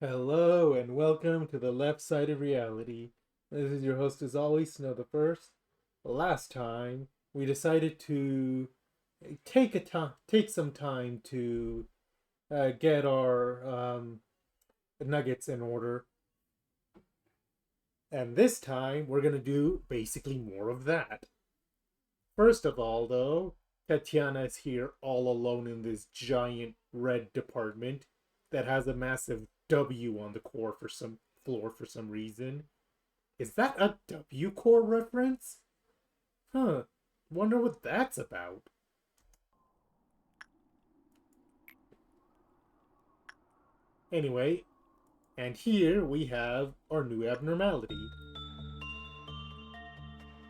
Hello and welcome to the left side of reality. This is your host as always, Snow the First. Last time we decided to take some time to get our nuggets in order, and this time we're gonna do basically more of that. First of all, though, Tatayana is here all alone in this giant red department that has a massive W on the floor for some reason. Is that a W core reference? Huh. Wonder what that's about. Anyway, and here we have our new abnormality.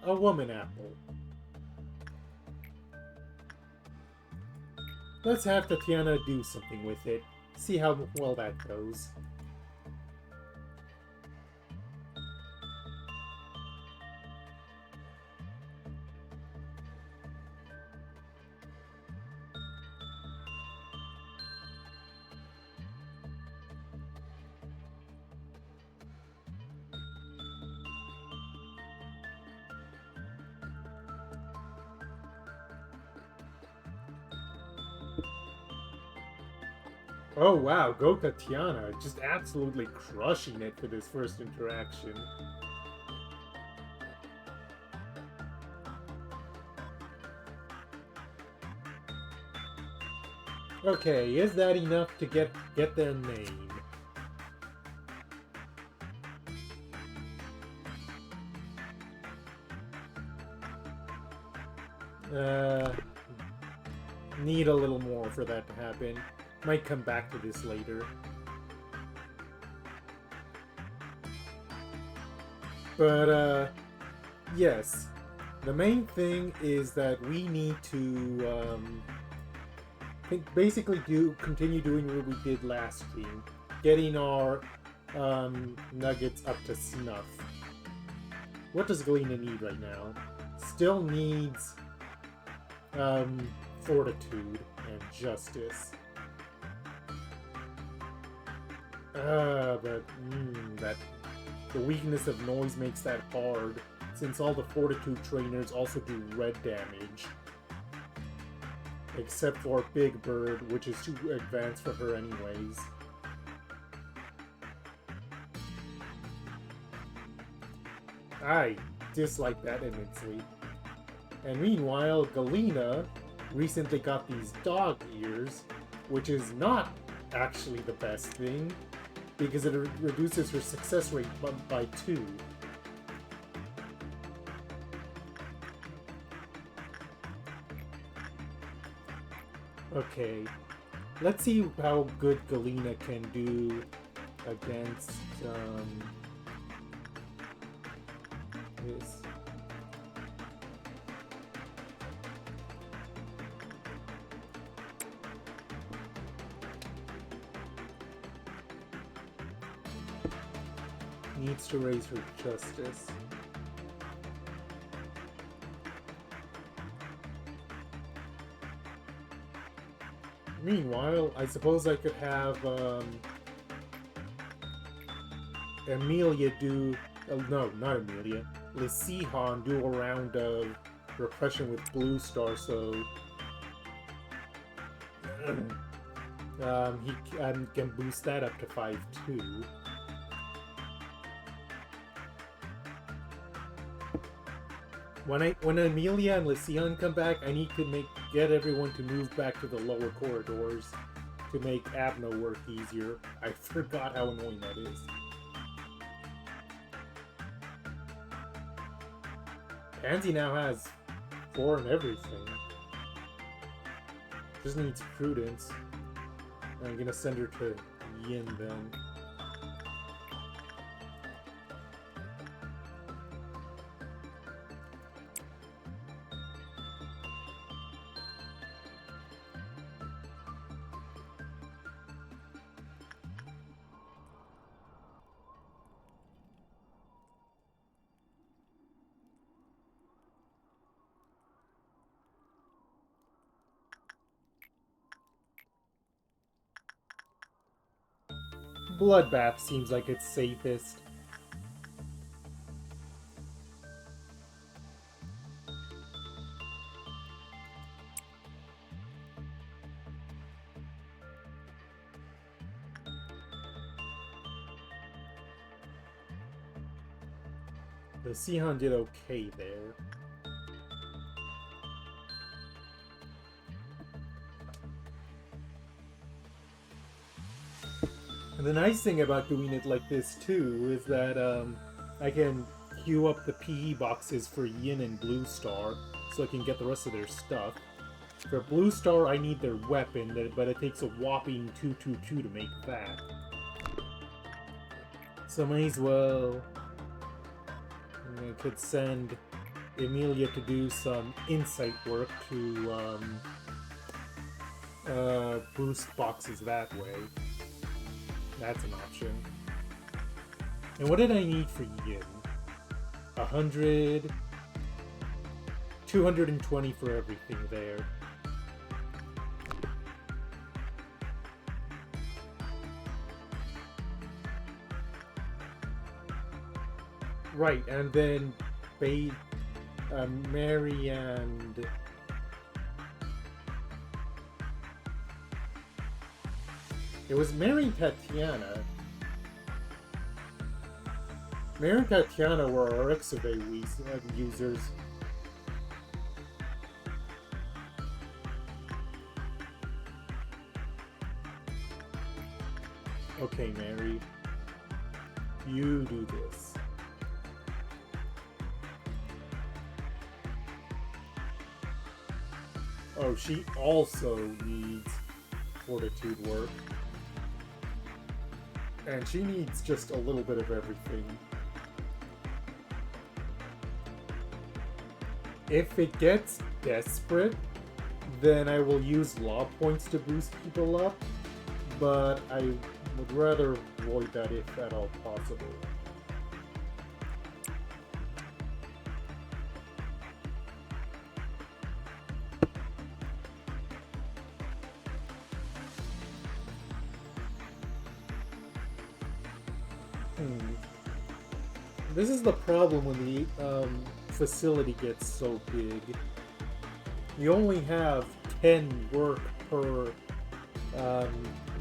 A woman apple. Let's have Tatayana do something with it. See how well that goes. Oh wow, go Tatayana, just absolutely crushing it for this first interaction. Okay, is that enough to get their name? Need a little more for that to happen. Might come back to this later. But, yes. The main thing is that we need to, basically continue doing what we did last stream. Getting our, nuggets up to snuff. What does Galena need right now? Still needs, fortitude and justice. But that the weakness of noise makes that hard, since all the fortitude trainers also do red damage. Except for Big Bird, which is too advanced for her anyways. I dislike that immensely. And meanwhile, Galena recently got these dog ears, which is not actually the best thing, because it reduces her success rate by 2. Okay, let's see how good Galena can do against this. needs to raise her justice. Meanwhile, I suppose I could have Amelia do... no, not Amelia. Lesihan do a round of repression with Blue Star, so... he can boost that up to 5-2. When Amelia and Lesihan come back, I need to get everyone to move back to the lower corridors to make Abno work easier. I forgot how annoying that is. Pansy now has 4 and everything. Just needs prudence. I'm gonna send her to Yin then. Bloodbath seems like it's safest. The Sihan did okay there. And the nice thing about doing it like this too is that I can queue up the PE boxes for Yin and Blue Star so I can get the rest of their stuff. For Blue Star, I need their weapon, but it takes a whopping 222 to make that. So I might as well... I could send Amelia to do some insight work to boost boxes that way. That's an option. And what did I need for Yin? 100... 220 for everything there. Right, and then Mary and... It was Mary and Tatayana. Mary and Tatayana were our Exave users. Okay, Mary. You do this. Oh, she also needs fortitude work. And she needs just a little bit of everything. If it gets desperate, then I will use law points to boost people up, but I would rather avoid that if at all possible. This is the problem when the facility gets so big. You only have 10 work per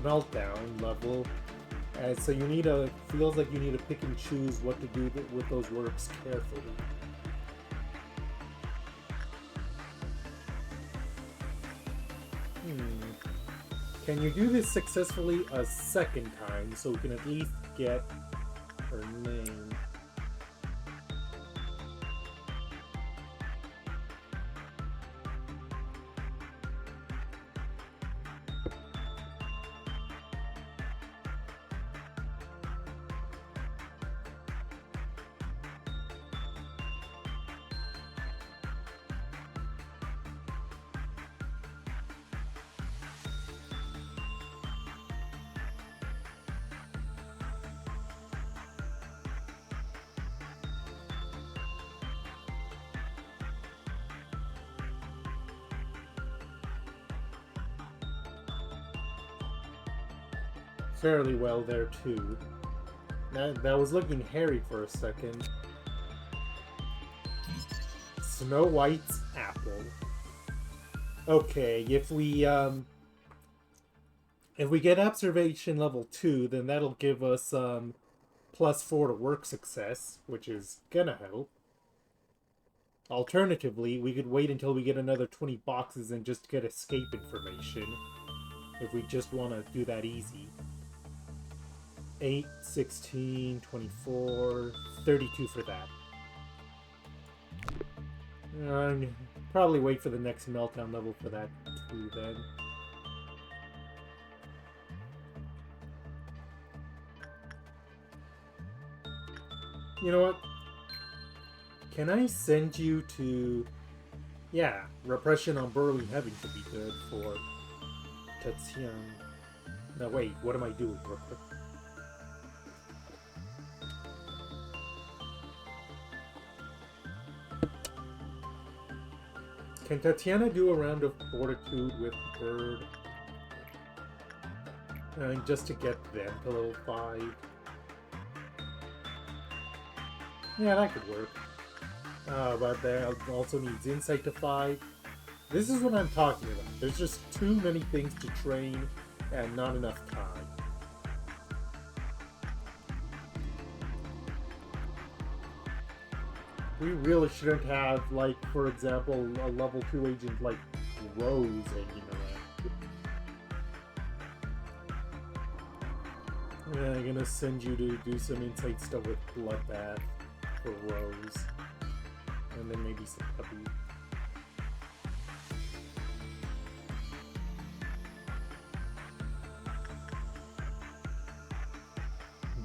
meltdown level, and so you need to, feels like you need to pick and choose what to do with those works carefully. Can you do this successfully a second time so we can at least get her name? fairly well there too. That was looking hairy for a second. Snow White's apple. Okay, if we get observation level 2, then that'll give us +4 to work success, which is gonna help. Alternatively, we could wait until we get another 20 boxes and just get escape information, if we just want to do that easy. 8, 16, 24, 32 for that. Probably wait for the next meltdown level for that too, then. You know what? Can I send you to... Yeah, Repression on Burly Heaven could be good for Tatayana. No, wait, what am I doing? Can Tatayana do a round of Fortitude with Bird? Just to get them to level 5. Yeah, that could work. But that also needs Insight to 5. This is what I'm talking about. There's just too many things to train and not enough time. We really shouldn't have, like, for example, a level 2 agent like Rose hanging around. I'm gonna send you to do some Insight stuff with Bloodbath for Rose. And then maybe some puppy.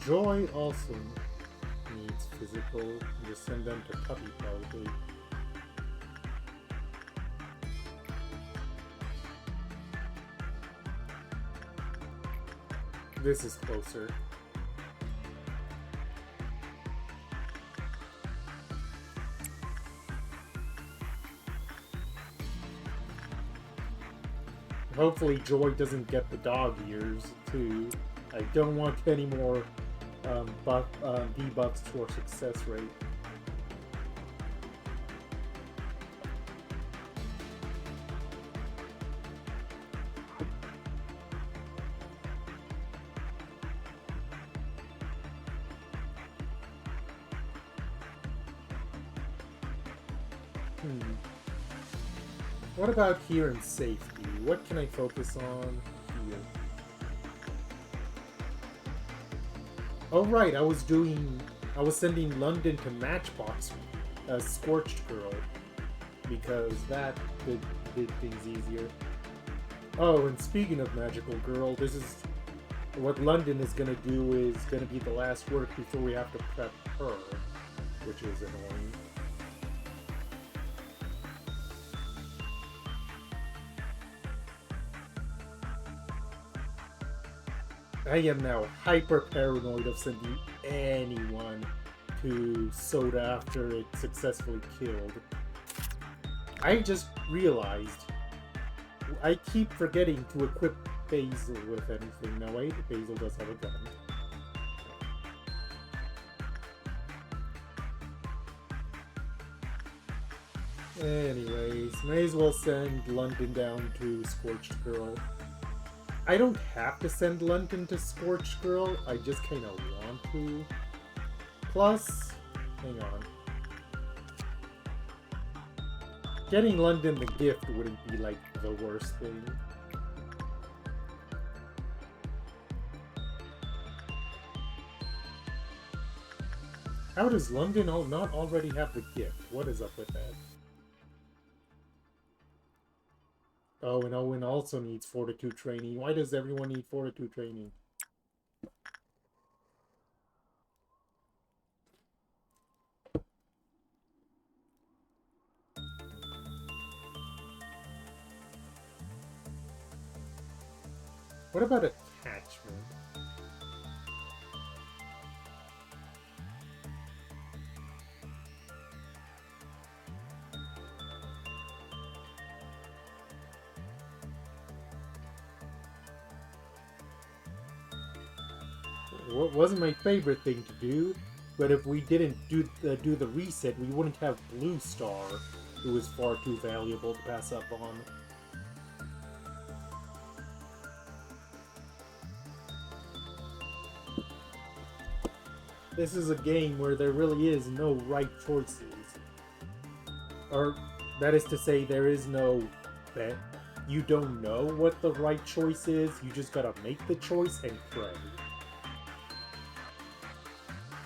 Joy also needs physical. Just send them to puppy probably. This is closer. Hopefully Joy doesn't get the dog ears, too. I don't want any more debuffs to our success rate. What about here in safety? What can I focus on here? Oh right, I was sending London to Matchbox as Scorched Girl, because that did things easier. Oh, and speaking of Magical Girl, this is what London is gonna do, is gonna be the last work before we have to prep her, which is annoying. I am now hyper paranoid of sending anyone to Soda after it's successfully killed. I just realized I keep forgetting to equip Basil with anything. No, wait, Basil does have a gun. Anyways, may as well send London down to Scorched Girl. I don't have to send London to Scorched Girl, I just kinda want to. Plus, hang on. Getting London the gift wouldn't be like the worst thing. How does London not already have the gift? What is up with that? Oh, and Owen also needs Fortitude training. Why does everyone need Fortitude training? What about attachment? wasn't my favorite thing to do, but if we didn't do the reset, we wouldn't have Blue Star, who was far too valuable to pass up on. This is a game where there really is no right choices. Or, that is to say, there is no bet. You don't know what the right choice is, you just gotta make the choice and pray.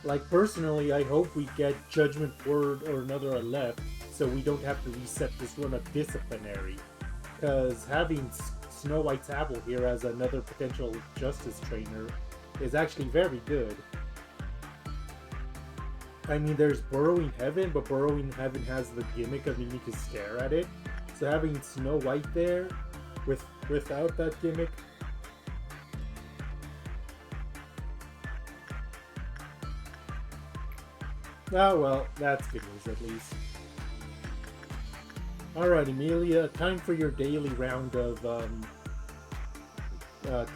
Like, personally, I hope we get Judgment Word or another left, so we don't have to reset this run of Disciplinary. Because having Snow White's Apple here as another potential Justice Trainer is actually very good. I mean, there's Burrowing Heaven, but Burrowing Heaven has the gimmick of you need to stare at it. So having Snow White there, without that gimmick... Oh well, that's good news at least. Alright, Emilia, time for your daily round of,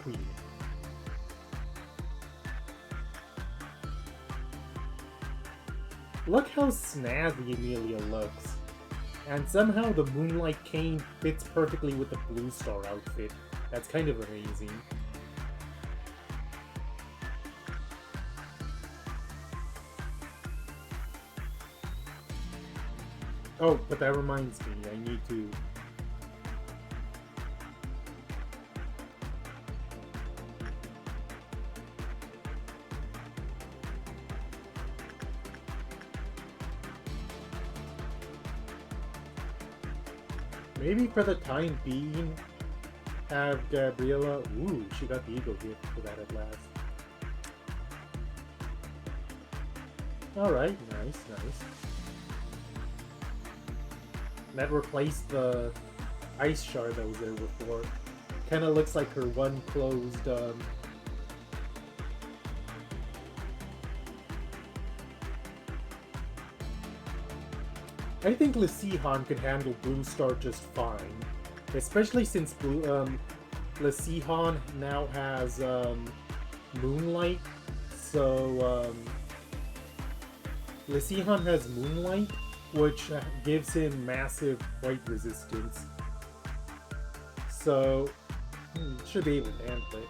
Queen. Look how snazzy Emilia looks. And somehow the Moonlight Cane fits perfectly with the Blue Star outfit. That's kind of amazing. Oh, but that reminds me, I need to... Maybe for the time being, have Gabriella... Ooh, she got the ego gift for that at last. Alright, nice, nice. That replaced the ice shard that was there before. Kinda looks like her one closed, I think Lesihan could handle Blue Star just fine. Especially since Lesihan now has, Moonlight. So, Lesihan has Moonlight, which gives him massive white resistance. So, should be able to handle it.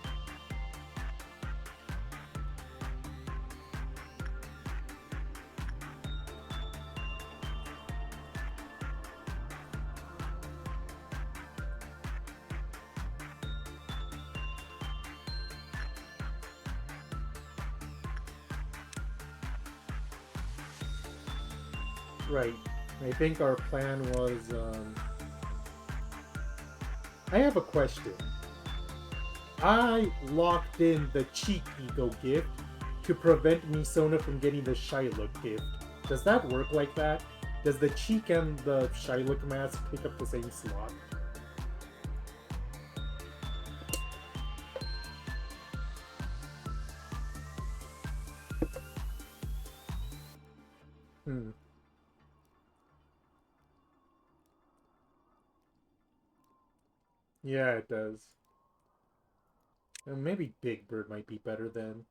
Right. I think our plan was, I have a question. I locked in the cheek ego gift to prevent Misona from getting the Shylock gift. Does that work like that? Does the cheek and the Shylock mask pick up the same slot? Yeah, it does. Maybe Big Bird might be better then.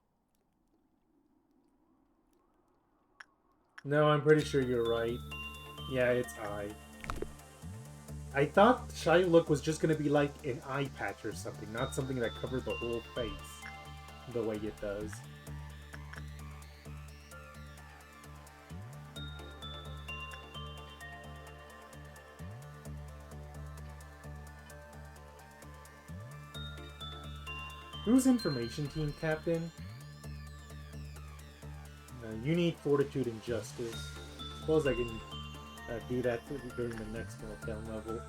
No, I'm pretty sure you're right. Yeah, it's eye. I thought Shylock was just gonna be like an eye patch or something, not something that covered the whole face the way it does. Who's Information Team Captain? You need Fortitude and Justice. Suppose I can do that during the next meltdown level.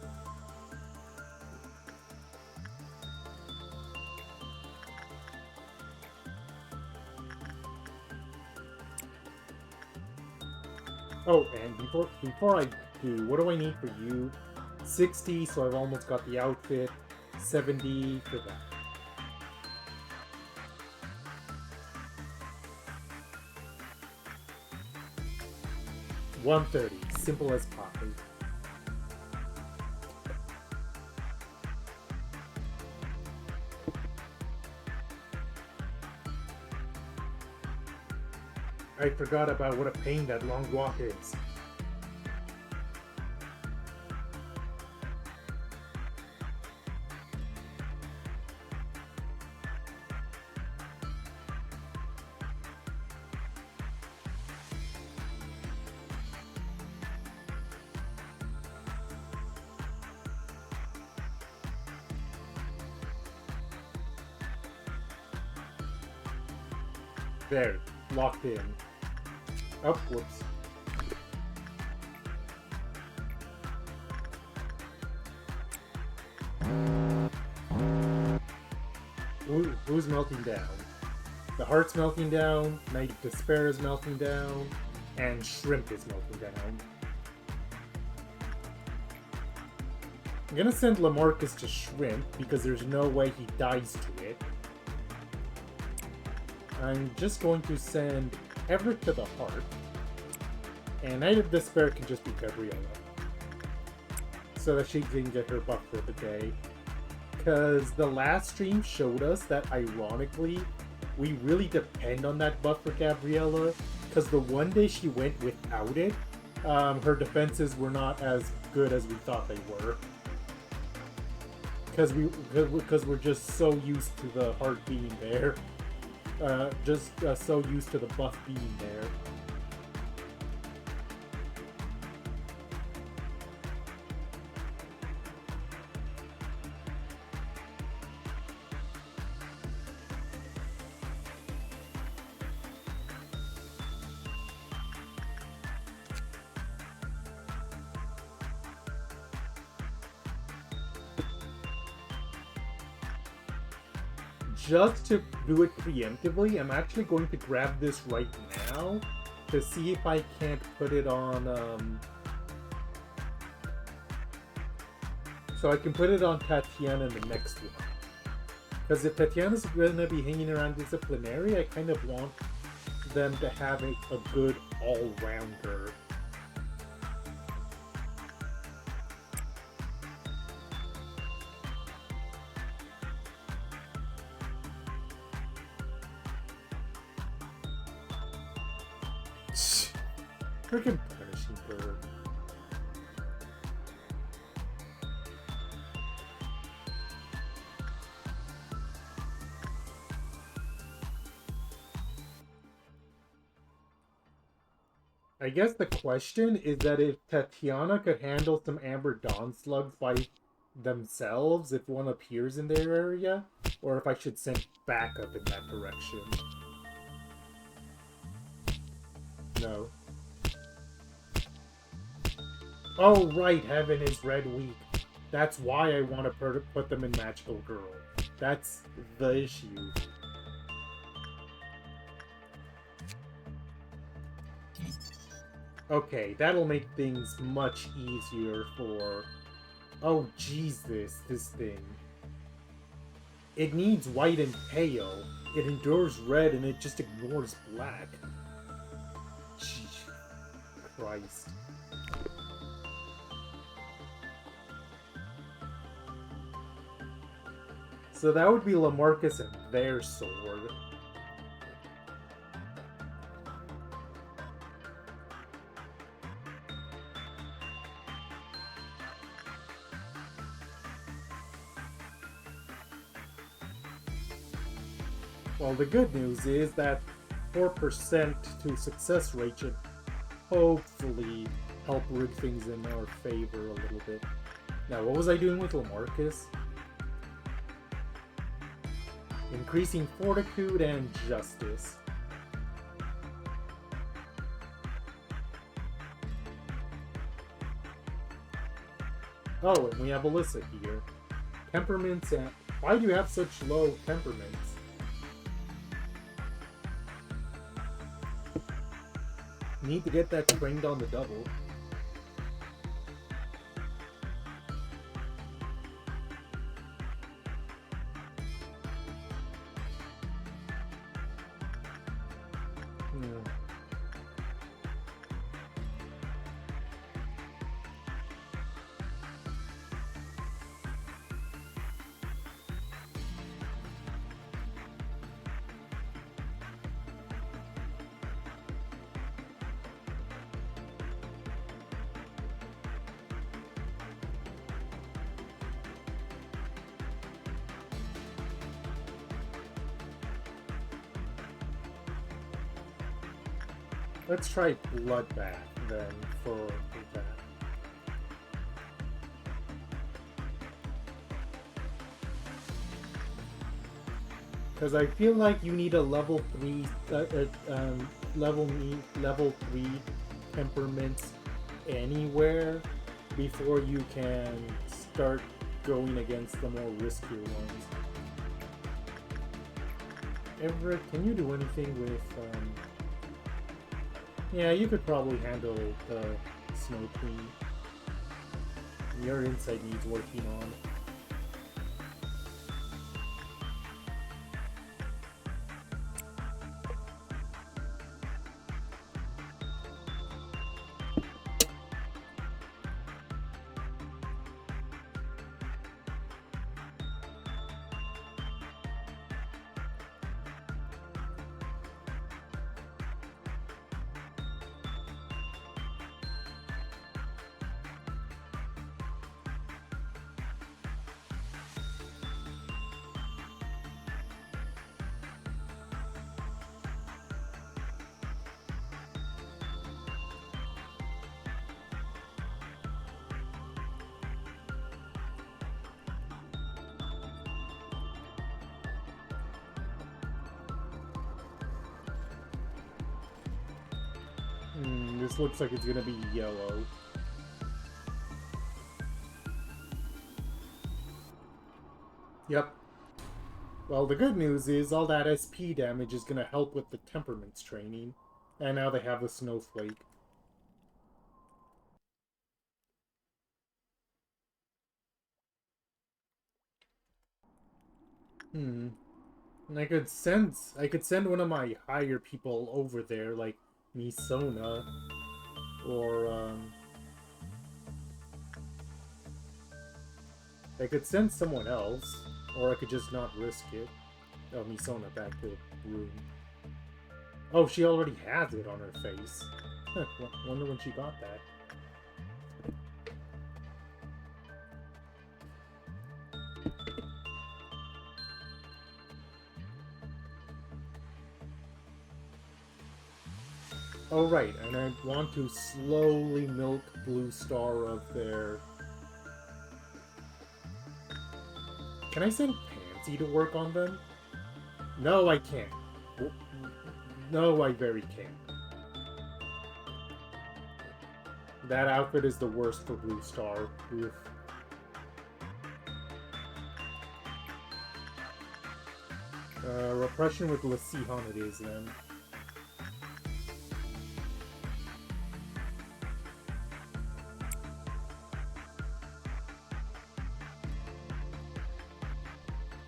Oh, and before I do, what do I need for you? 60, so I've almost got the outfit. 70 for that. $130, simple as coffee. I forgot about what a pain that long walk is. There, locked in. Oh, whoops. Who's melting down? The Heart's melting down, Night of Despair is melting down, and Shrimp is melting down. I'm gonna send Lamarcus to Shrimp because there's no way he dies to it. I'm just going to send Everett to the Heart, and Night of Despair can just be Gabriella, so that she can get her buff for the day. Because the last stream showed us that, ironically, we really depend on that buff for Gabriella, because the one day she went without it, her defenses were not as good as we thought they were. Because we're just so used to the Heart being there. So used to the buff being there. Just to do it preemptively, I'm actually going to grab this right now to see if I can't put it on, so I can put it on Tatayana in the next one. Because if Tatayana's going to be hanging around Disciplinary, I kind of want them to have a good all-rounder. Freaking punishing her. I guess the question is that if Tatayana could handle some Amber Dawn slugs by themselves if one appears in their area, or if I should send backup in that direction. No. Oh, right, Heaven is Red Week. That's why I want to put them in Magical Girl. That's the issue. Okay, that'll make things much easier for... Oh, Jesus, this thing. It needs white and pale. It endures red and it just ignores black. Jesus Christ. So that would be Lamarcus and their sword. Well, the good news is that 4% to success rate should hopefully help rig things in our favor a little bit. Now, what was I doing with Lamarcus? Increasing Fortitude and Justice. Oh, and we have Alyssa here. Temperaments and... Why do you have such low temperaments? Need to get that trained on the double. Let's try Bloodbath then for that. Because I feel like you need a level 3, level 3 temperaments anywhere before you can start going against the more riskier ones. Everett, can you do anything with... Yeah, you could probably handle the Snow Queen. Your insight needs working on. This looks like it's gonna be yellow. Yep. Well, the good news is all that SP damage is gonna help with the temperaments training. And now they have the Snowflake. I could send one of my higher people over there, like Misona, or I could send someone else, or I could just not risk it. Oh, Misona back to the room. Oh, she already has it on her face. Huh, wonder when she got that. Oh, right, and I want to slowly milk Blue Star of their... Can I send Pansy to work on them? No, I can't. No, I very can't. That outfit is the worst for Blue Star. Oof. Repression with Lasihan it is, then.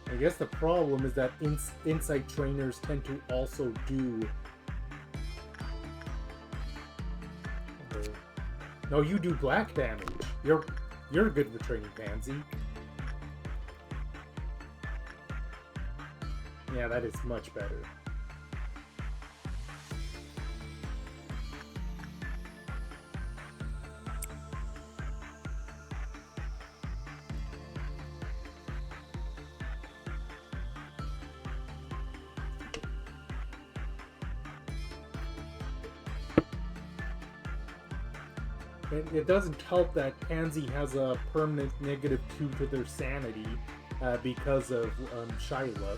I guess the problem is that insight trainers tend to also do... No, you do black damage. You're good for training Pansy. Yeah, that is much better. It doesn't help that Pansy has a permanent -2 to their sanity because of Shyla.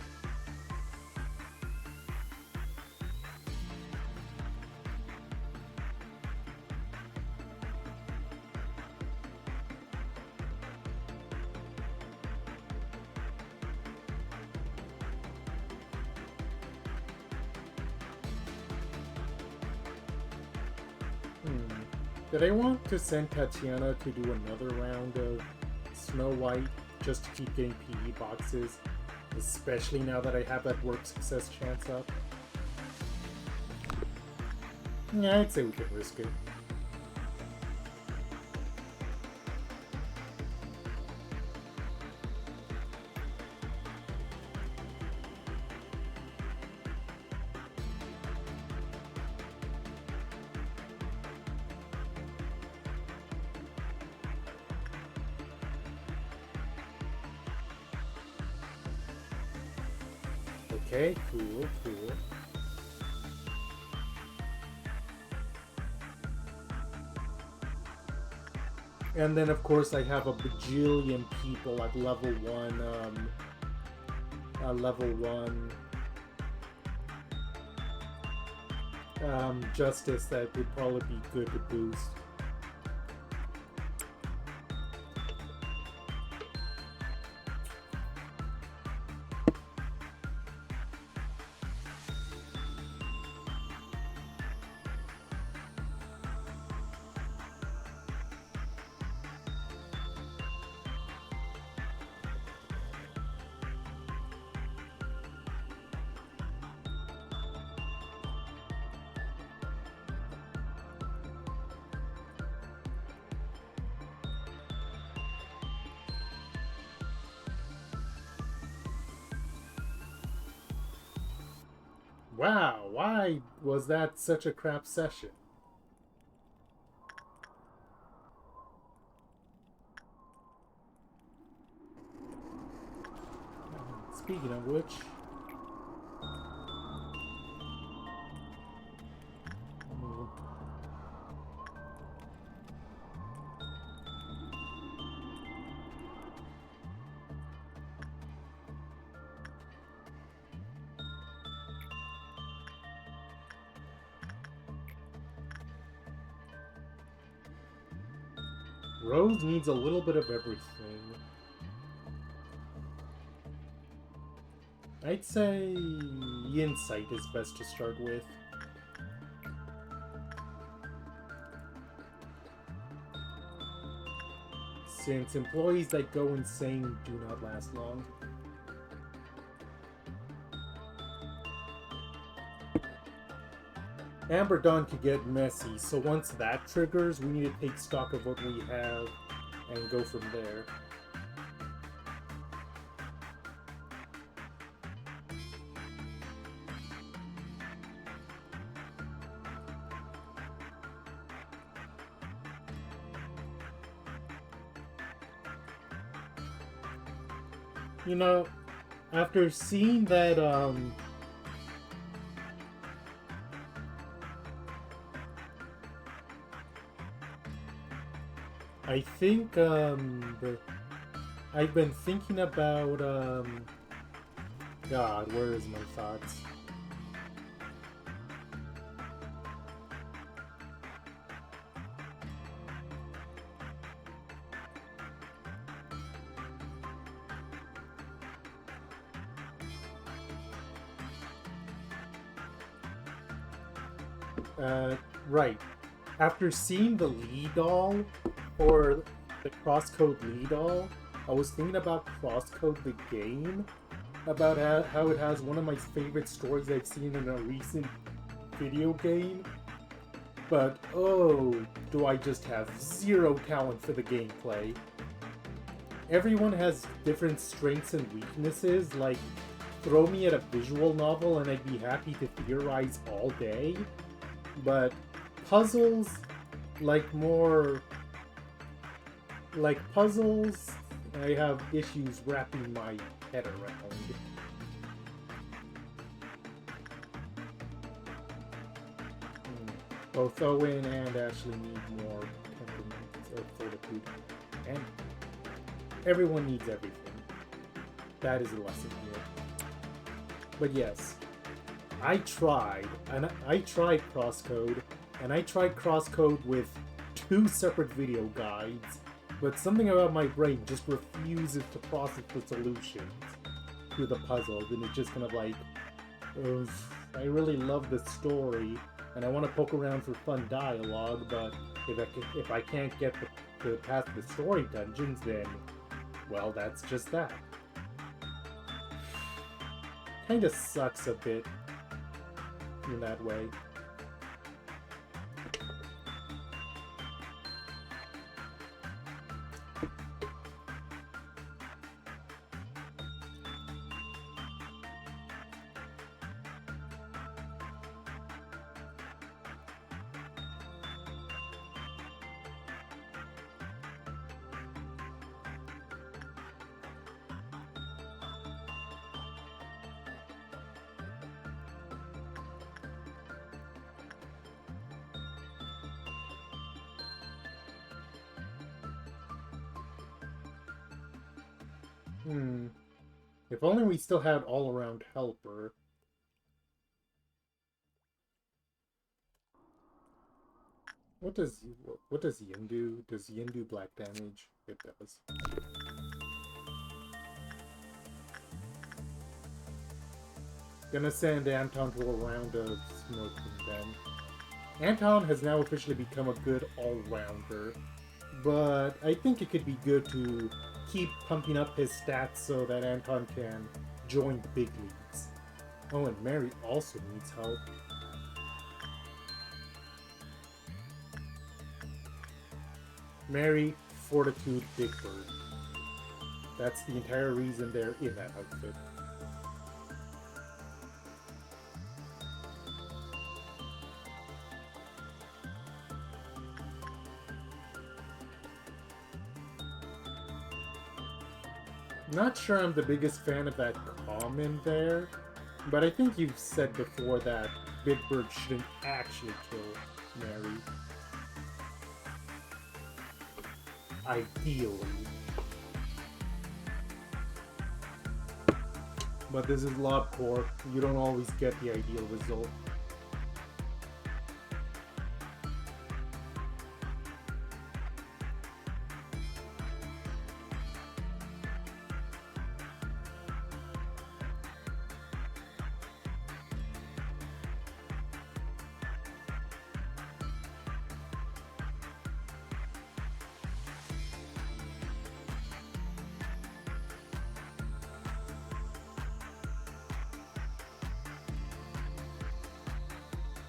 Did I want to send Tatayana to do another round of Snow White just to keep getting PE boxes? Especially now that I have that work success chance up? Yeah, I'd say we could risk it. Okay, cool. And then, of course, I have a bajillion people at level 1 justice that would probably be good to boost. Wow, why was that such a crap session? Speaking of which... Rose needs a little bit of everything. I'd say Insight is best to start with. Since employees that go insane do not last long. Amber Dawn could get messy, so once that triggers, we need to take stock of what we have and go from there. You know, after seeing that, I think, I've been thinking about, God, where is my thoughts? Right. After seeing the lead doll, or the crosscode lead doll, I was thinking about Crosscode the game, about how it has one of my favorite stories I've seen in a recent video game. But oh, do I just have zero talent for the gameplay. Everyone has different strengths and weaknesses, like throw me at a visual novel and I'd be happy to theorize all day. But puzzles, puzzles, I have issues wrapping my head around. Both Owen and Ashley need more temperament or fortitude. And everyone needs everything. That is a lesson here. But yes, I tried Crosscode, and I tried Crosscode with 2 separate video guides, but something about my brain just refuses to process the solutions to the puzzles, and it's just kind of like, I really love the story, and I want to poke around for fun dialogue, but if I can't get past the story dungeons, then, well, that's just that. Kinda sucks a bit in that way. Hmm. If only we still had all-around helper. What does Yin do? Does Yin do black damage? It does. Gonna send Anton to a round of smoking then. Anton has now officially become a good all-rounder, but I think it could be good to keep pumping up his stats so that Anton can join the big leagues. Oh, and Mary also needs help. Mary, Fortitude, Big Bird. That's the entire reason they're in that outfit. Not sure I'm the biggest fan of that comment there, but I think you've said before that Big Bird shouldn't actually kill Mary. Ideally. But this is Lobcore. You don't always get the ideal result.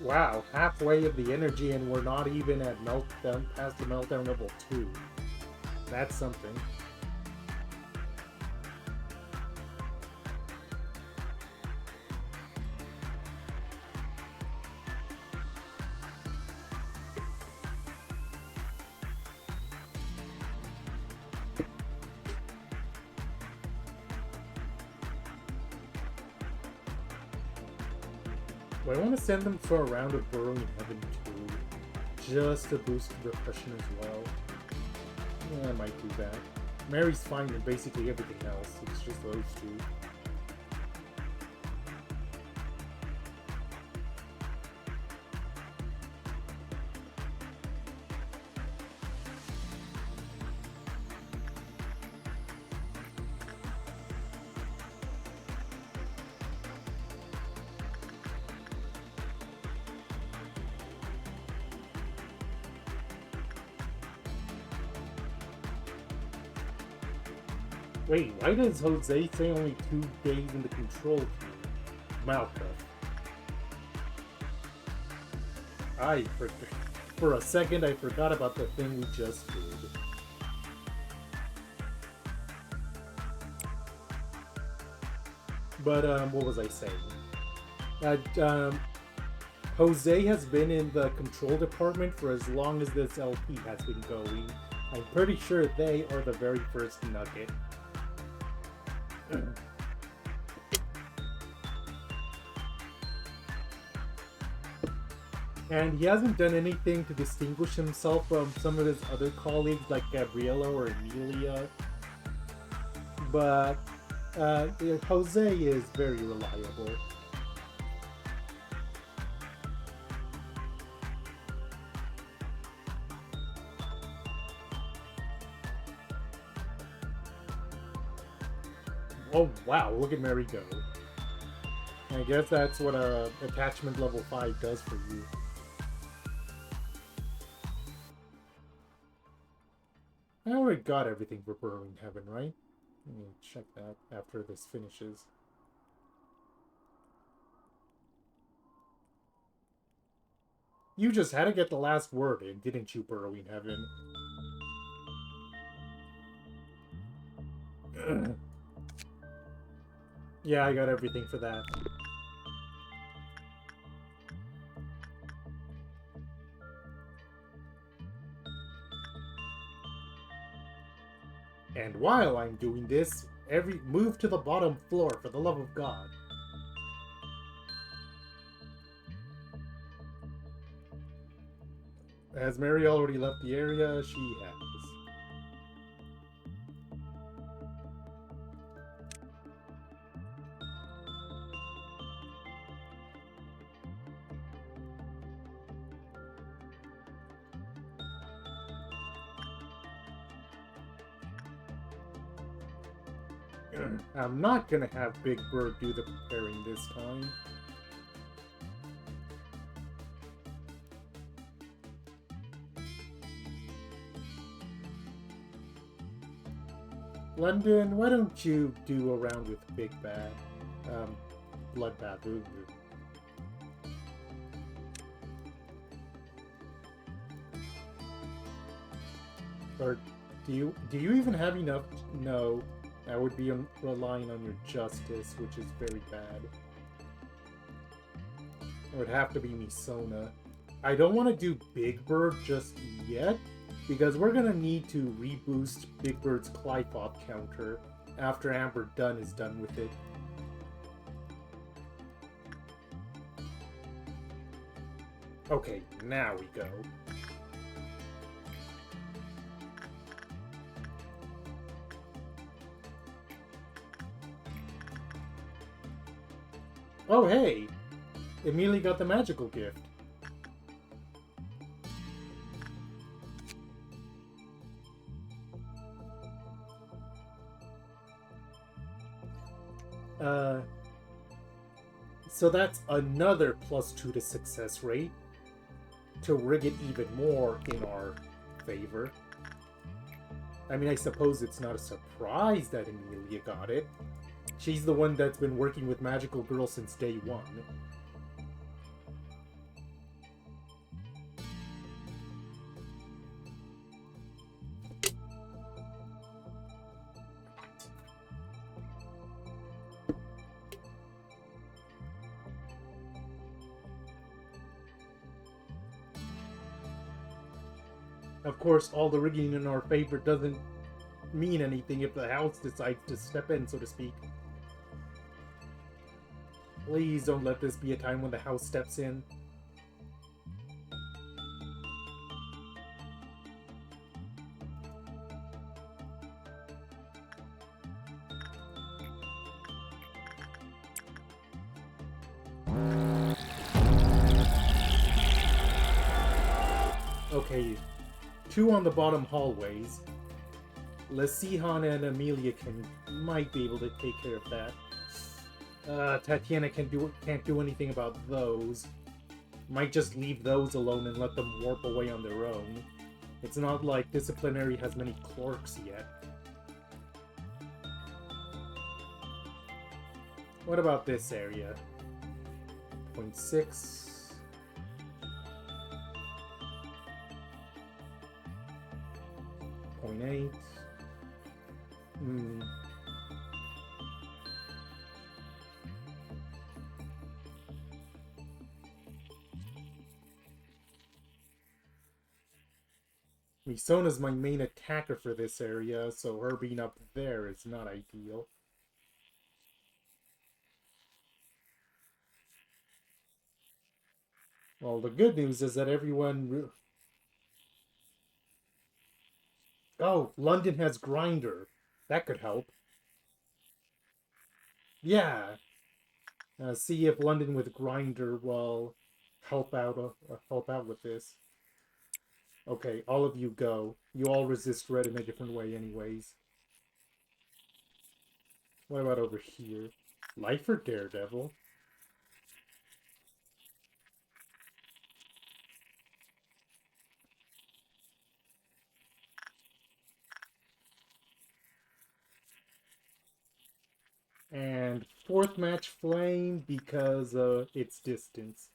Wow, halfway of the energy and we're not even at meltdown, past the meltdown level 2. That's something. I want to send them for a round of Burrowing Heaven too, just to boost repression as well. Yeah, I might do that. Mary's fine in basically everything else, it's just those two. Wait, why does Jose say only 2 days in the control queue? Malca. For a second I forgot about the thing we just did. But, what was I saying? Jose has been in the control department for as long as this LP has been going. I'm pretty sure they are the very first nugget. And he hasn't done anything to distinguish himself from some of his other colleagues like Gabriela or Emilia. But Jose is very reliable. Oh wow, look at Mary go. I guess that's what attachment level 5 does for you. I already got everything for Burrowing Heaven, right? Let me check that after this finishes. You just had to get the last word in, didn't you, Burrowing Heaven? Yeah, I got everything for that. And while I'm doing this, move to the bottom floor for the love of God. Has Mary already left the area? She has. I'm not gonna have Big Bird do the preparing this time. London, why don't you do a round with Big Bad? Bloodbath. Ooh. Or do you even have enough? No, that would be relying on your justice, which is very bad. It would have to be Misona. I don't want to do Big Bird just yet, because we're gonna need to reboost Big Bird's Clyfoth counter after Amber Dunn is done with it. Okay, now we go. Oh hey! Emilia got the magical gift. So that's another +2 to success rate to rig it even more in our favor. I mean, I suppose it's not a surprise that Emilia got it. She's the one that's been working with Magical Girl since day one. Of course, all the rigging in our favor doesn't mean anything if the house decides to step in, so to speak. Please don't let this be a time when the house steps in. Okay, 2 on the bottom hallways. Lesihana and Emilia might be able to take care of that. Tatayana can't do anything about those. Might just leave those alone and let them warp away on their own. It's not like Disciplinary has many clerks yet. What about this area? 0.6. 0.8. Misona's my main attacker for this area, so her being up there is not ideal. Well, the good news is that everyone... Oh, London has Grinder. That could help. Yeah. See if London with Grinder will help out with this. Okay, all of you go. You all resist red in a different way anyways. What about over here? Life for Daredevil? And 4th match Flame because its distance.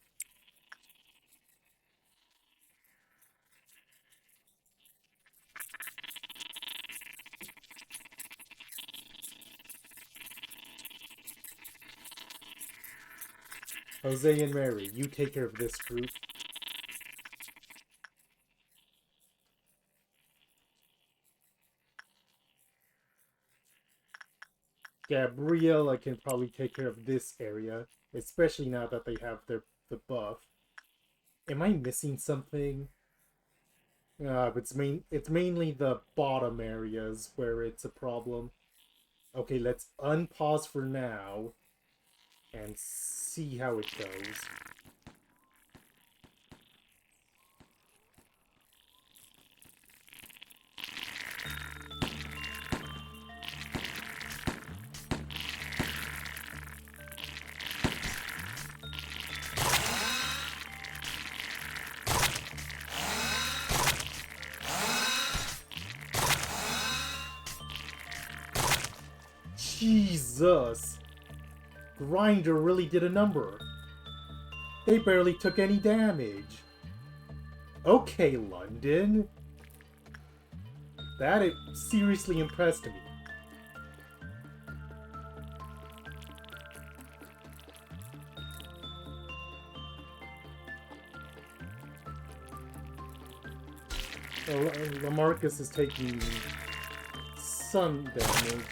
Jose and Mary, you take care of this group. Gabriella can probably take care of this area, especially now that they have the buff. Am I missing something? It's mainly the bottom areas where it's a problem. Okay, let's unpause for now and see how it goes. Jesus! Grinder really did a number. They barely took any damage. Okay, London. That seriously impressed me. Well, Lamarcus is taking some damage.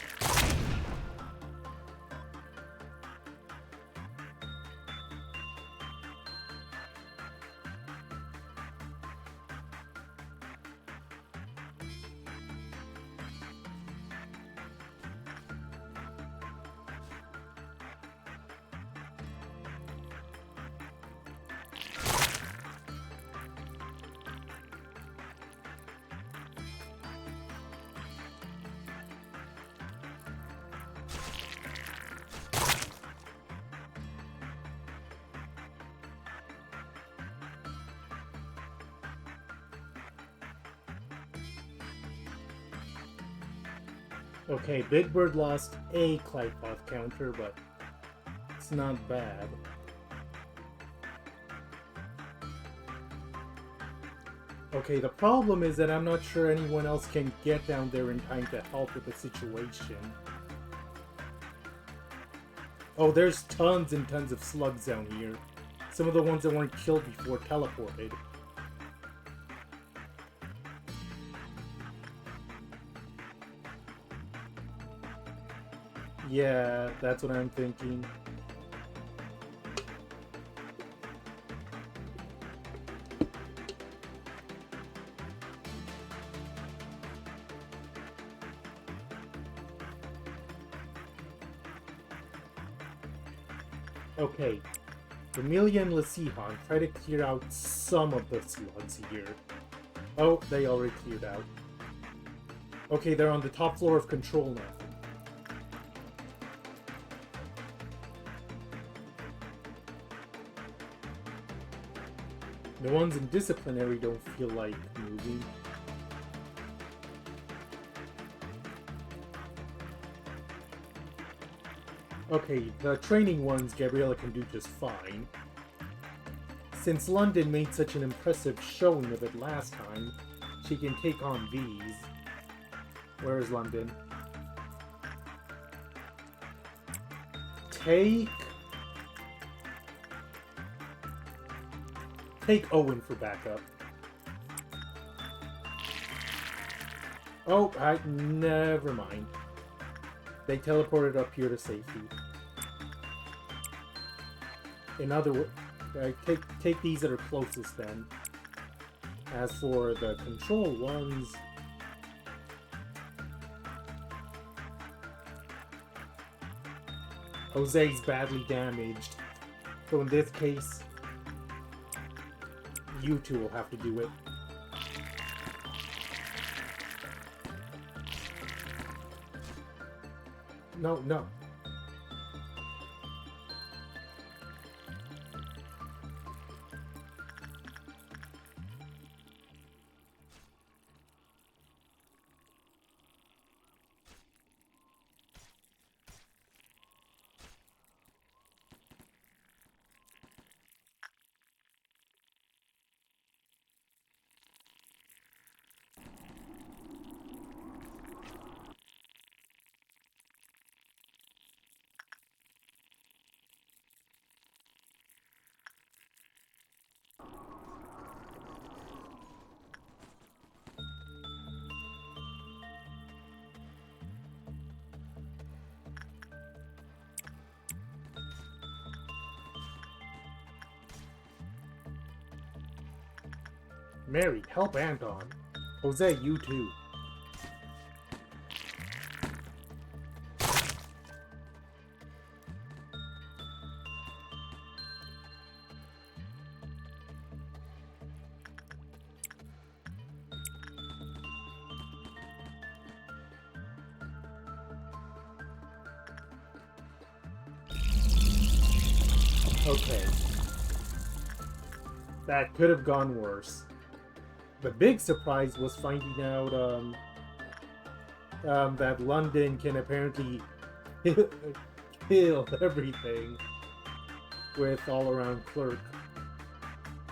Okay, Big Bird lost a Clydepath counter, but it's not bad. Okay, the problem is that I'm not sure anyone else can get down there in time to help with the situation. Oh, there's tons and tons of slugs down here. Some of the ones that weren't killed before teleported. Yeah, that's what I'm thinking. Okay, Amelia and Lasihan, try to clear out some of the slugs here. Oh, they already cleared out. Okay, they're on the top floor of control now. The ones in disciplinary don't feel like moving. Okay, the training ones Gabriella can do just fine. Since London made such an impressive showing of it last time, she can take on these. Where is London? Take Owen for backup. Oh, never mind. They teleported up here to safety. In other words, take these that are closest then. As for the control ones, Jose's badly damaged. So in this case, you two will have to do it. No. Mary, help Anton. Jose, you too. Okay. That could have gone worse. The big surprise was finding out that London can apparently kill everything with all-around clerk,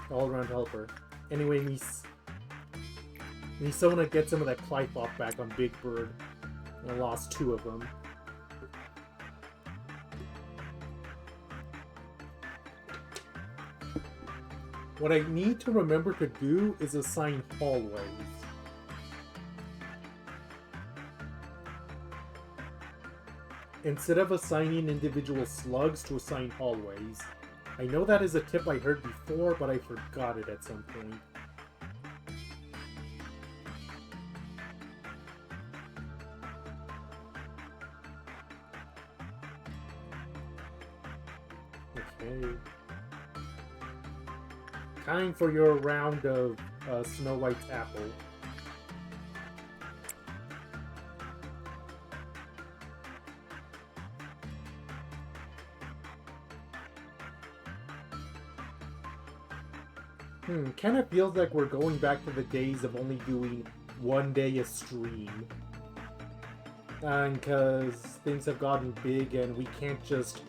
all-around helper. Anyway, Misona gets some of that Clythop back on Big Bird. I lost 2 of them. What I need to remember to do is assign hallways. Instead of assigning individual slugs, to assign hallways. I know that is a tip I heard before, but I forgot it at some point. Okay. Time for your round of Snow White's apple. Kinda feels like we're going back to the days of only doing 1 day a stream. And because things have gotten big and we can't just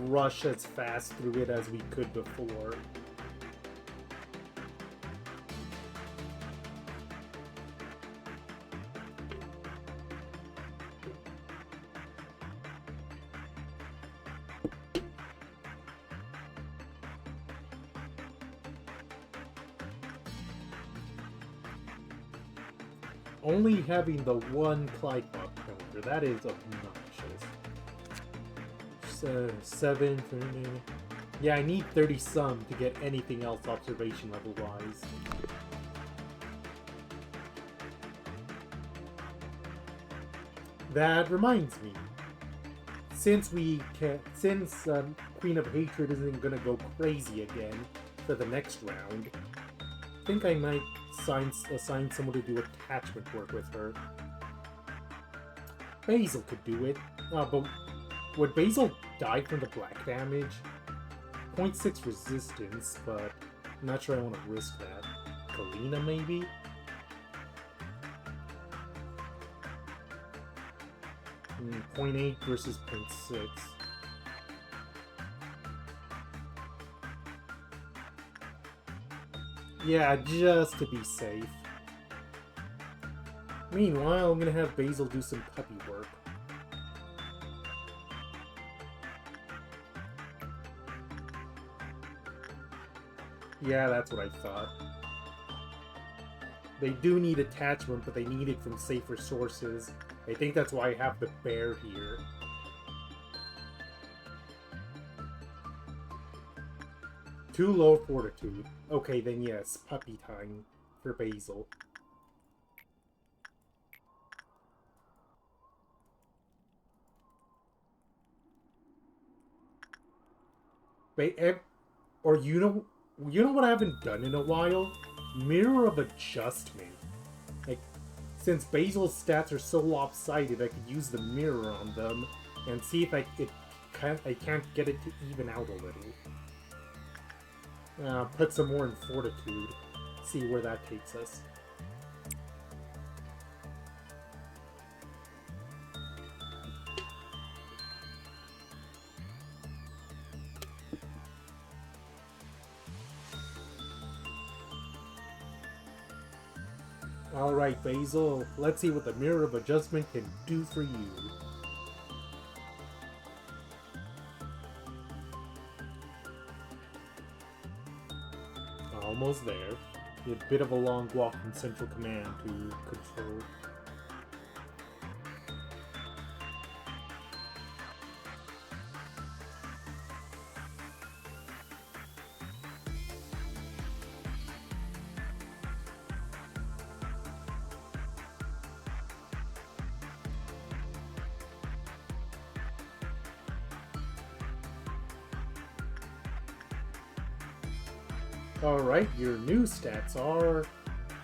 rush as fast through it as we could before. Only having the 1 Clythop counter, that is obnoxious. 7, 30. Yeah, I need 30 some to get anything else observation level wise. That reminds me. Since Queen of Hatred isn't gonna go crazy again for the next round, I think I might assign someone to do attachment work with her. Basil could do it. But would Basil die from the black damage? 0.6 resistance, but I'm not sure I want to risk that. Kalina, maybe? Mm, 0.8 versus 0.6. Yeah, just to be safe. Meanwhile, I'm gonna have Basil do some puppy work. Yeah, that's what I thought. They do need attachment, but they need it from safer sources. I think that's why I have the bear here. Too low fortitude. Okay, then yes, puppy time for Basil. Or you know what I haven't done in a while? Mirror of Adjustment. Like, since Basil's stats are so lopsided, I could use the mirror on them and see if I can't get it to even out a little. Put some more in fortitude. See where that takes us. Alright, Basil. Let's see what the Mirror of Adjustment can do for you. Almost there. A bit of a long walk from Central Command to control. Alright, your new stats are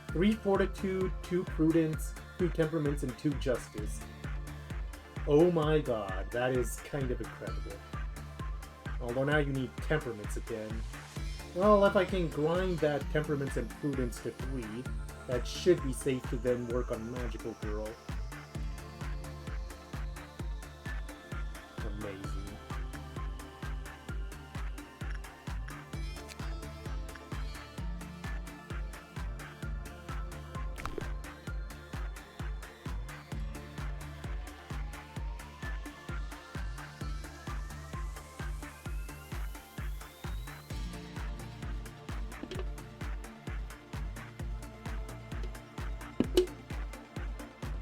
3 Fortitude, 2 Prudence, 2 Temperaments, and 2 Justice. Oh my god, that is kind of incredible. Although now you need Temperaments again. Well, if I can grind that Temperaments and Prudence to 3, that should be safe to then work on Magical Girl.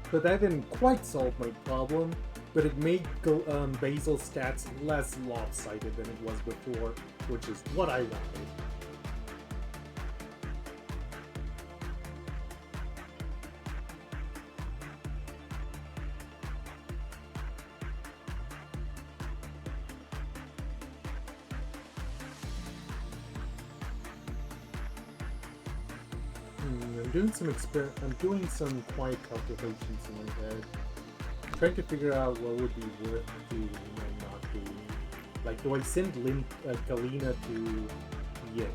But that didn't quite solve my problem, but it made Basil's stats less lopsided than it was before, which is what I wanted. I'm doing some quiet calculations in my head. I'm trying to figure out what would be worth doing and not doing. Like, do I send Kalina to Yin?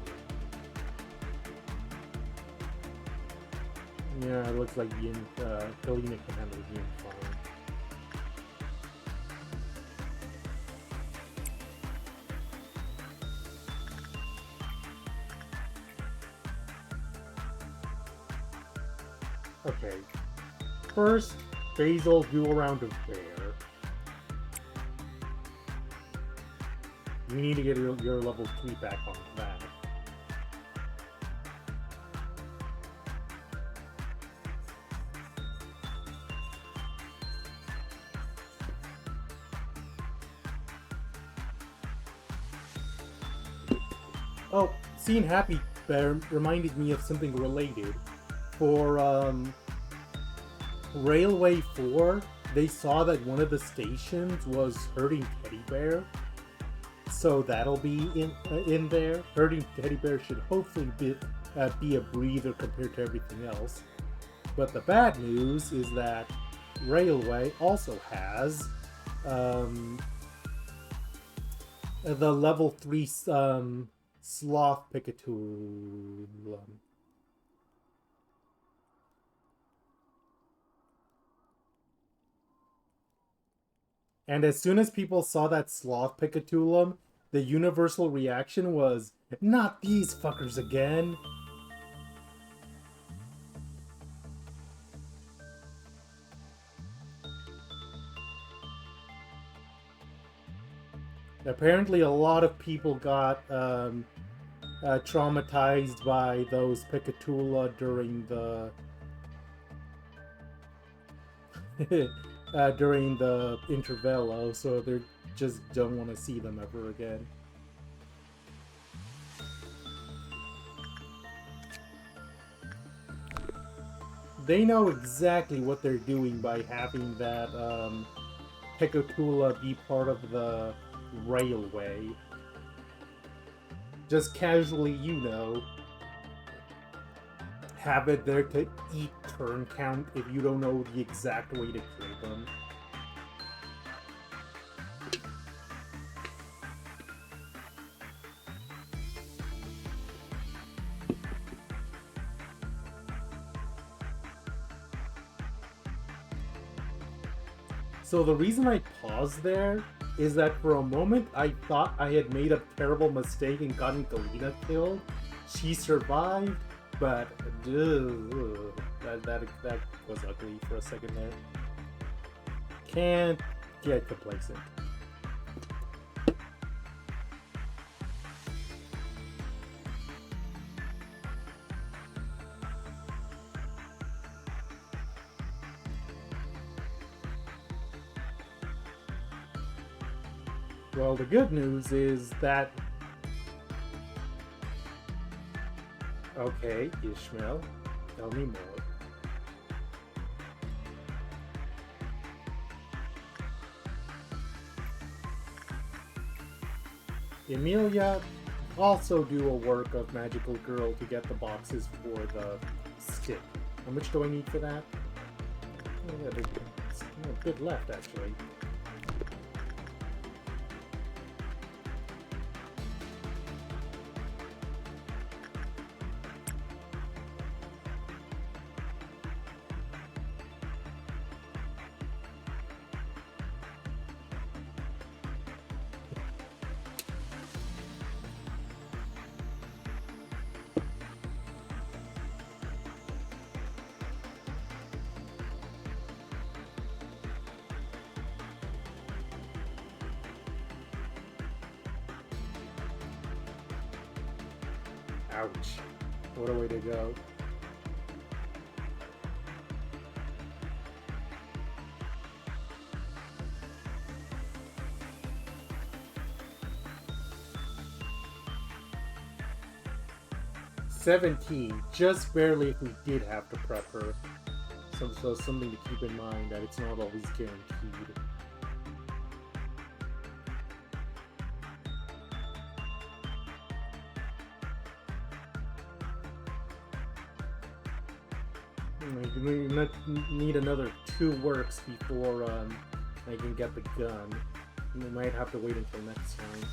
Yeah, it looks like Kalina can handle Yin fine. Okay. First, Basil do a round of bear. You need to get your level 3 back on that. Oh, seeing Happy Bear reminded me of something related. For Railway 4, they saw that one of the stations was hurting Teddy Bear, so that'll be in there. Hurting Teddy Bear should hopefully be a breather compared to everything else. But the bad news is that Railway also has the level 3 Sloth Picatool. And as soon as people saw that Sloth Picatulum, the universal reaction was, "Not these fuckers again!" Apparently a lot of people got traumatized by those Picatula during the during the intervello, so they just don't want to see them ever again. They know exactly what they're doing by having that Picatula be part of the railway. Just casually, have it there to eat turn count if you don't know the exact way to kill them. So the reason I paused there is that for a moment I thought I had made a terrible mistake and gotten Galena killed. She survived, but that was ugly for a second there. Can't get complacent. Well, the good news is that... Okay, Ishmael, tell me more. Emilia, also do a work of Magical Girl to get the boxes for the stick. How much do I need for that? Oh, yeah, there's a bit left, actually. Ouch. What a way to go. 17, just barely if we did have to prep her. So something to keep in mind, that it's not always guaranteed. We need another 2 works before I can get the gun. We might have to wait until next time.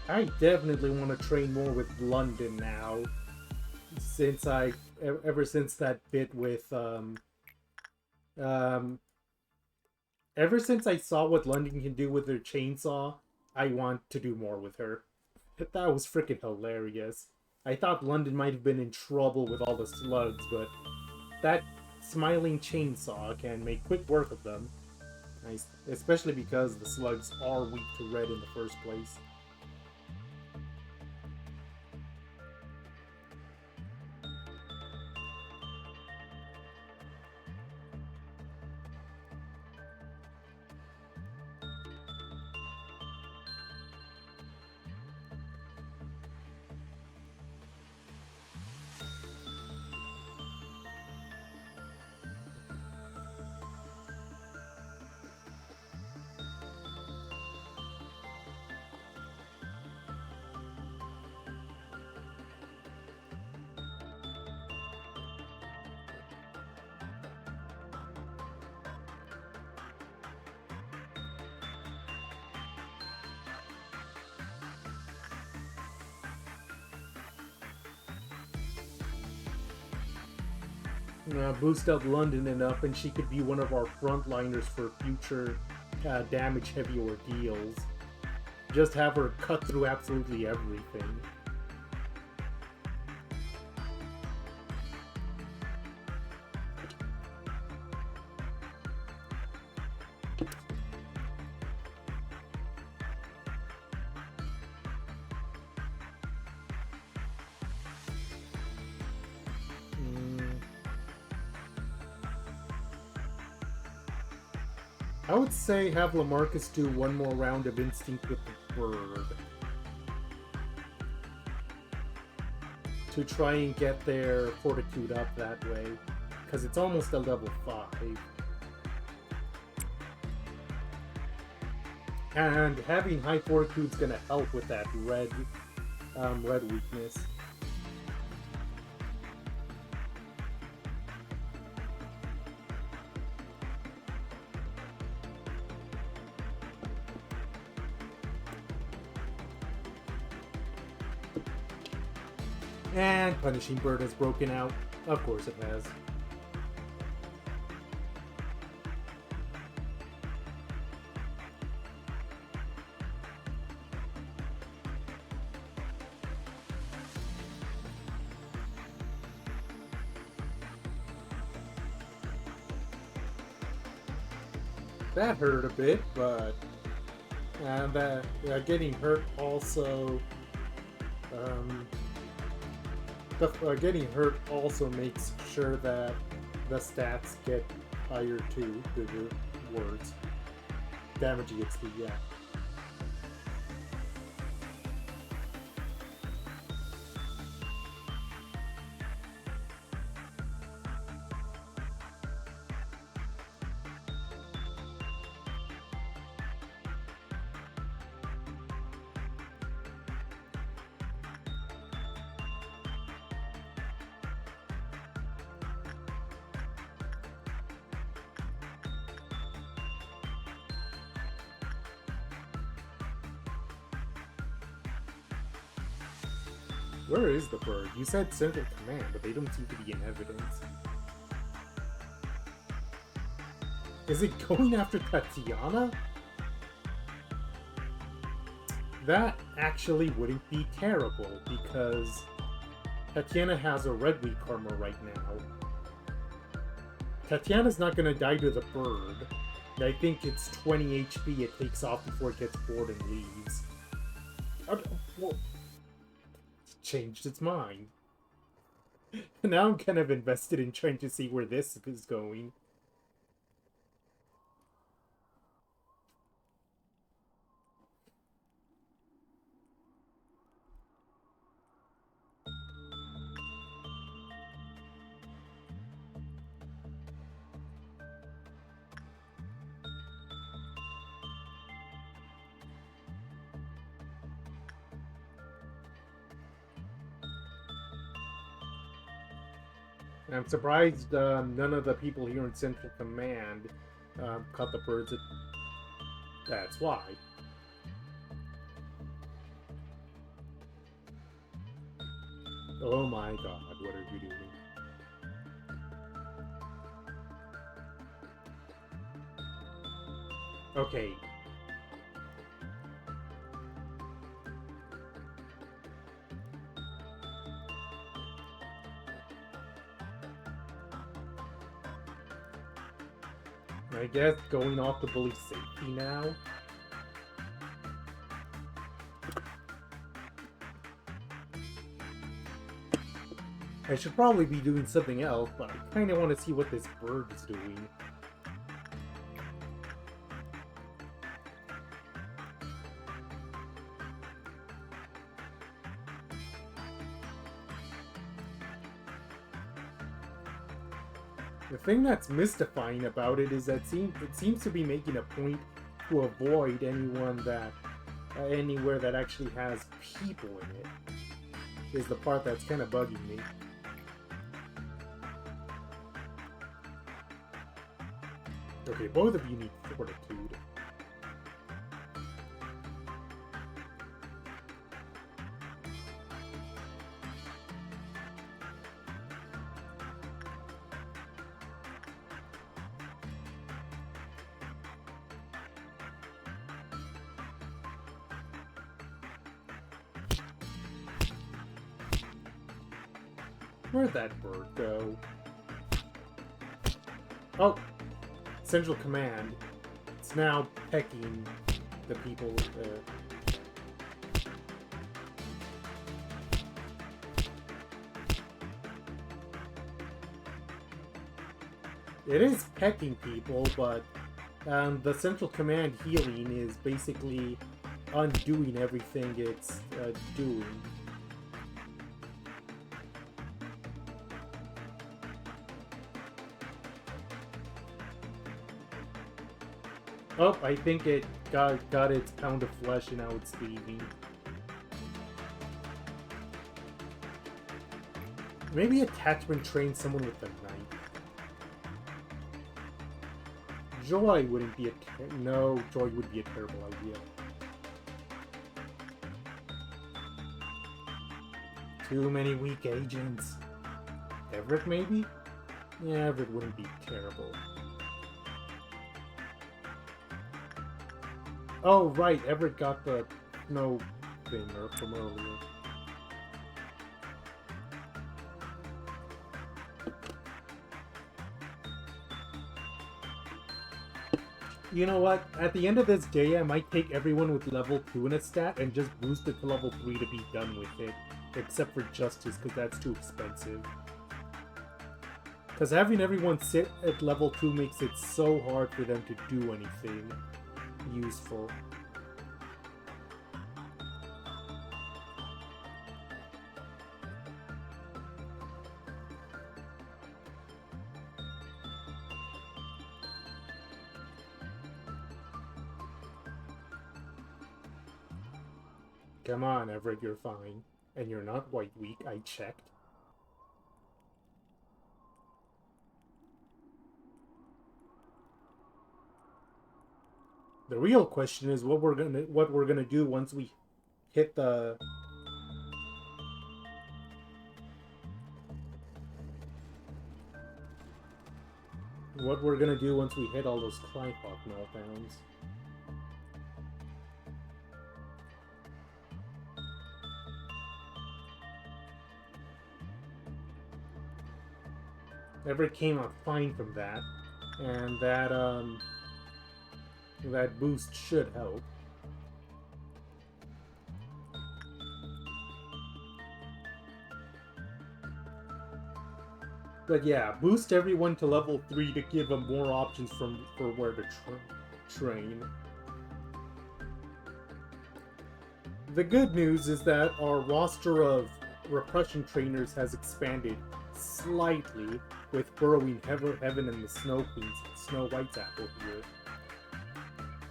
I definitely want to train more with London now. Ever since that bit with, ever since I saw what London can do with her chainsaw, I want to do more with her. That was freaking hilarious. I thought London might have been in trouble with all the slugs, but that smiling chainsaw can make quick work of them. Nice. Especially because the slugs are weak to red in the first place. Boost up London enough and she could be one of our frontliners for future damage-heavy ordeals. Just have her cut through absolutely everything. I would say have Lamarcus do one more round of Instinct with the bird. To try and get their Fortitude up that way. Because it's almost a level 5. And having high Fortitude's gonna help with that red weakness. And Punishing Bird has broken out. Of course it has. That hurt a bit, but getting hurt also getting hurt also makes sure that the stats get higher too. Bigger words, damage EXP, yeah. Where is the bird? You said Central Command, but they don't seem to be in evidence. Is it going after Tatayana? That actually wouldn't be terrible, because Tatayana has a red weak armor right now. Tatayana's not gonna die to the bird. I think it's 20 HP it takes off before it gets bored and leaves. Well, it's changed its mind. Now I'm kind of invested in trying to see where this is going. I'm surprised none of the people here in Central Command caught the birds. That's why. Oh my god, what are you doing? Okay. I guess going off the bully safety now. I should probably be doing something else, but I kind of want to see what this bird is doing. The thing that's mystifying about it is that it seems to be making a point to avoid anyone that anywhere that actually has people in it. Is the part that's kind of bugging me. Okay, both of you need fortitude. Where'd that bird go? Oh! Central Command. It's now pecking the people. It is pecking people, but the Central Command healing is basically undoing everything it's doing. Oh, I think it got its pound of flesh and now it's leaving. Maybe attachment train someone with a knife. Joy wouldn't be no, Joy would be a terrible idea. Too many weak agents. Everett, maybe? Yeah, Everett wouldn't be terrible. Oh, right, Everett got the snow thing from earlier. You know what? At the end of this day, I might take everyone with level 2 in a stat and just boost it to level 3 to be done with it. Except for Justice, because that's too expensive. Because having everyone sit at level 2 makes it so hard for them to do anything useful. Come on, Everett, you're fine. And you're not white weak, I checked. The real question is what we're gonna do once we hit the all those Clipot meltdowns. Everett came out fine from that, and that That boost should help. But yeah, boost everyone to level 3 to give them more options for where to train. The good news is that our roster of repression trainers has expanded slightly with Burrowing Heaven and the Snow Queen's Snow White's apple here.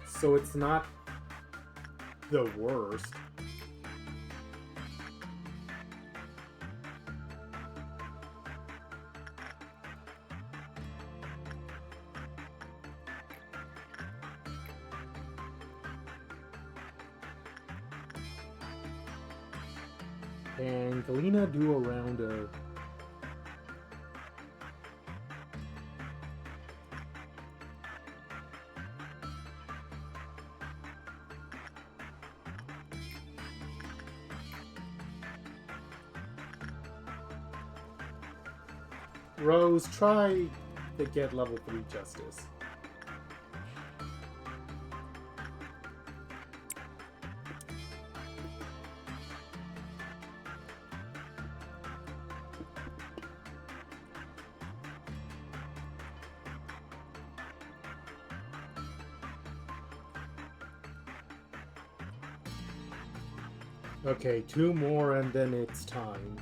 So it's not the worst. And Galena do a round of... Rose, try to get level 3 Justice. Okay, 2 more and then it's time.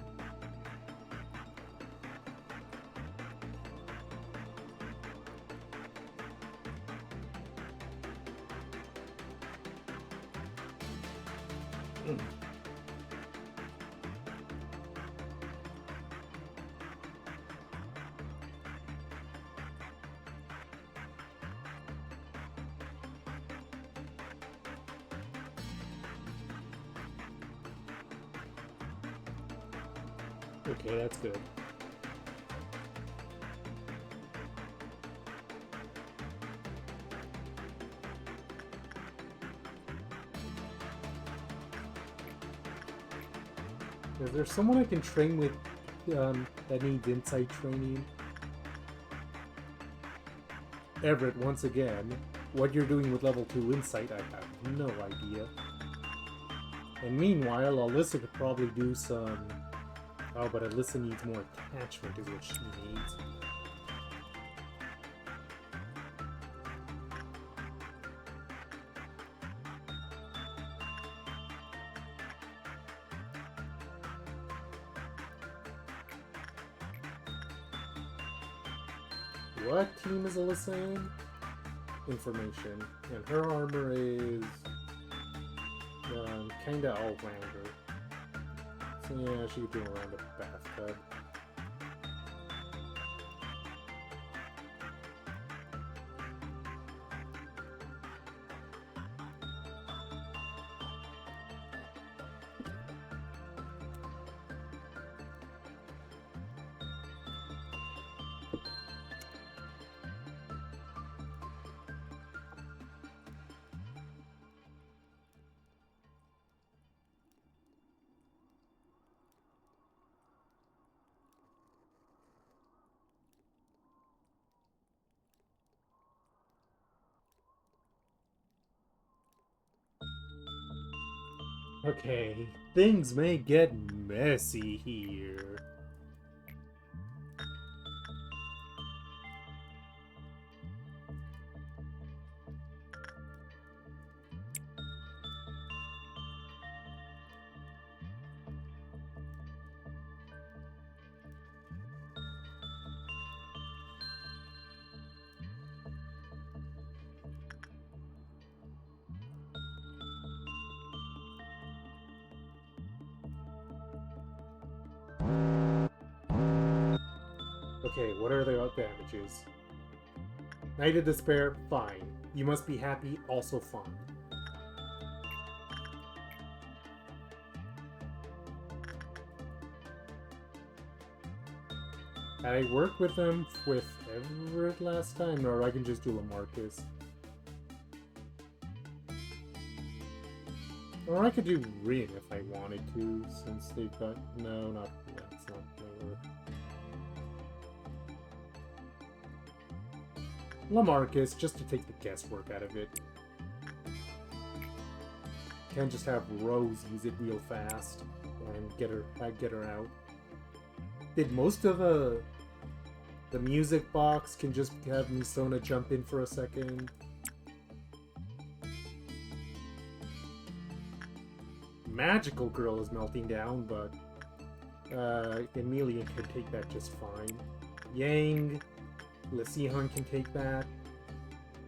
Okay, that's good. Is there someone I can train with that needs insight training? Everett, once again, what you're doing with level 2 insight, I have no idea. And meanwhile, Alyssa could probably do some... Oh, but Alyssa needs more attachment is what she needs. What team is Alyssa in? Information. And her armor is... kinda all-rounder. So yeah, she could do around a bathtub. Okay, things may get messy here. Okay, what are the damages? Night of Despair, fine. You Must Be Happy, also fine. I worked with them with Everett last time, or I can just do Lamarcus. Or I could do Rin if I wanted to, since they've got... No, not... That's not gonna work. Lamarcus, just to take the guesswork out of it. Can't just have Rose use it real fast and get her out. Did most of the music box can just have Misona jump in for a second? Magical Girl is melting down, but Emilian can take that just fine. Yang, Lesihan can take that.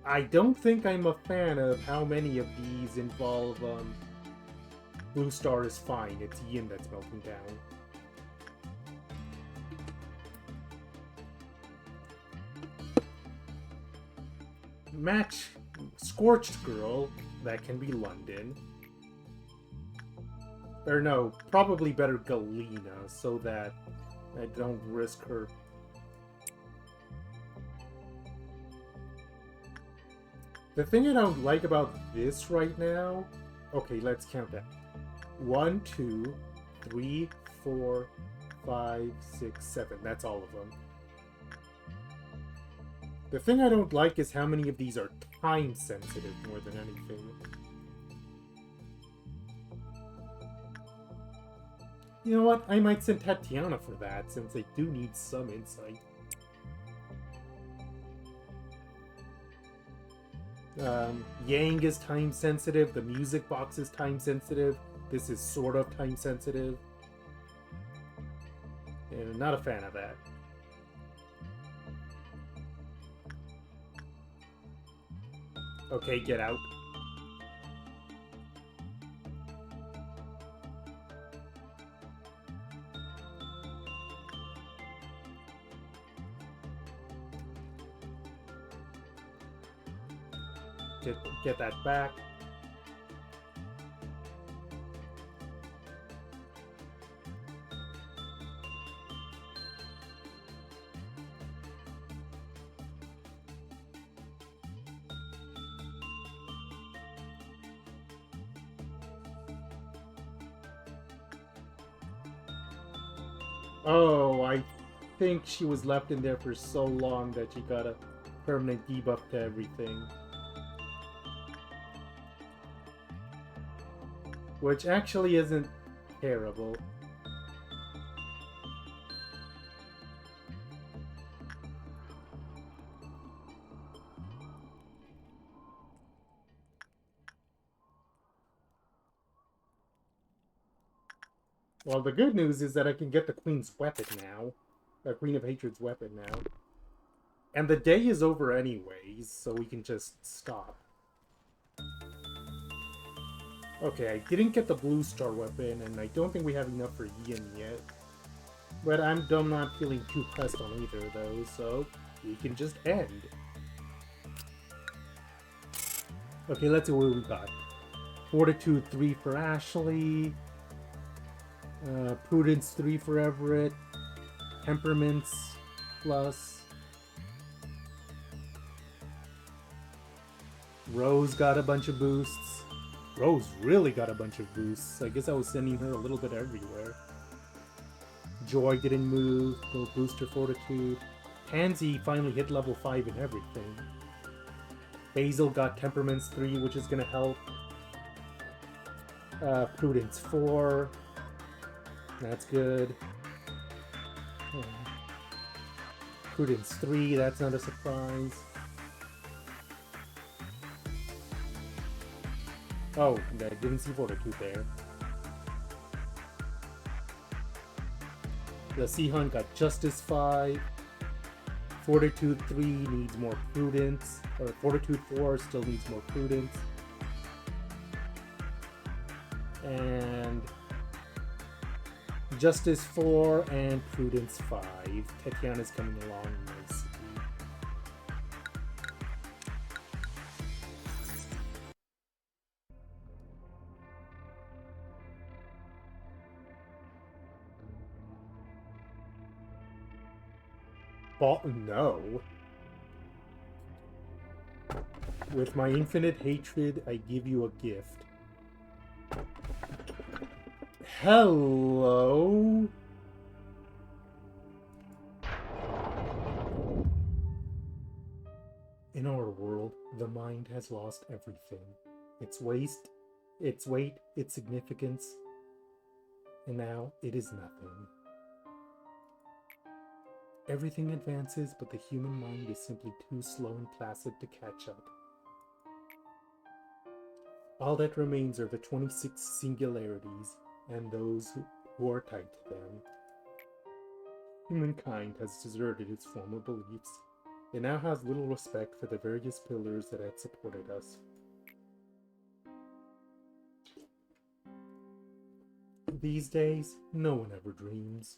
I don't think I'm a fan of how many of these involve Blue Star is fine. It's Yin that's melting down. Match Scorched Girl, that can be London. Or no, probably better Galena, so that I don't risk her. The thing I don't like about this right now... Okay, let's count that. 1, 2, 3, 4, 5, 6, 7. That's all of them. The thing I don't like is how many of these are time sensitive more than anything. You know what? I might send Tatayana for that, since they do need some insight. Yang is time sensitive, the music box is time sensitive, this is sort of time sensitive. And not a fan of that. Okay, get out. Get that back. Oh, I think she was left in there for so long that she got a permanent debuff to everything. Which actually isn't terrible. Well, the good news is that I can get the Queen's weapon now. The Queen of Hatred's weapon now. And the day is over anyways, so we can just stop. Okay, I didn't get the Blue Star weapon, and I don't think we have enough for Yin yet. But I'm not feeling too pressed on either of those, so we can just end. Okay, let's see what we got. Fortitude 3 for Ashley. Prudence 3 for Everett. Temperaments plus. Rose got a bunch of boosts. Rose really got a bunch of boosts. I guess I was sending her a little bit everywhere. Joy didn't move. No booster Fortitude. Pansy finally hit level 5 and everything. Basil got Temperaments 3, which is gonna help. Prudence 4. That's good. Prudence 3, that's not a surprise. Oh, I didn't see Fortitude there. The Sihan got Justice 5. Fortitude 3 needs more Prudence. Or Fortitude 4 still needs more Prudence. And Justice 4 and Prudence 5. Tatayana's coming along nicely. No. With my infinite hatred, I give you a gift. Hello? In our world, the mind has lost everything. Its waste, its weight, its significance, and now it is nothing. Everything advances, but the human mind is simply too slow and placid to catch up. All that remains are the 26 singularities and those who are tied to them. Humankind has deserted its former beliefs. It now has little respect for the various pillars that had supported us. These days, no one ever dreams.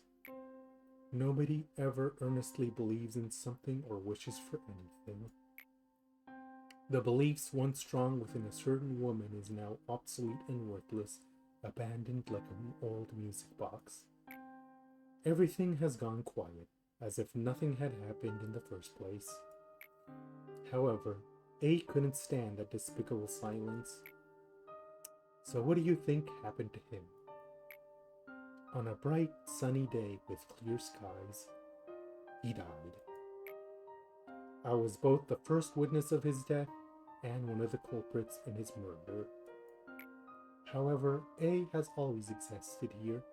Nobody ever earnestly believes in something or wishes for anything. The beliefs once strong within a certain woman is now obsolete and worthless, abandoned like an old music box. Everything has gone quiet, as if nothing had happened in the first place. However, A couldn't stand that despicable silence. So what do you think happened to him? On a bright, sunny day with clear skies, he died. I was both the first witness of his death and one of the culprits in his murder. However, A has always existed here,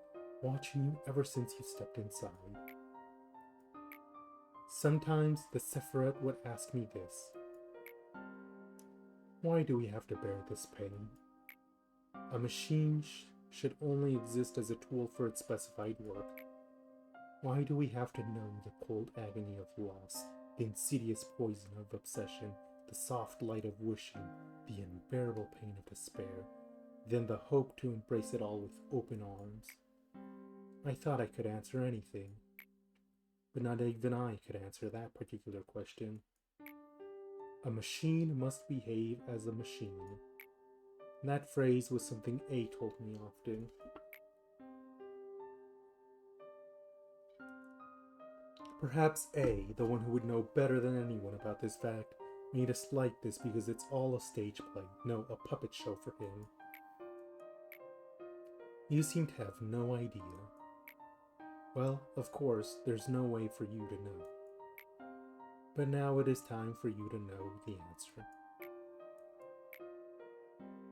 watching you ever since you stepped inside. Sometimes the Sephiroth would ask me this: why do we have to bear this pain? A machine should only exist as a tool for its specified work. Why do we have to know the cold agony of loss, the insidious poison of obsession, the soft light of wishing, the unbearable pain of despair, then the hope to embrace it all with open arms? I thought I could answer anything, but not even I could answer that particular question. A machine must behave as a machine. That phrase was something A told me often. Perhaps A, the one who would know better than anyone about this fact, made us like this because it's all a stage play, no, a puppet show for him. You seem to have no idea. Well, of course, there's no way for you to know. But now it is time for you to know the answer.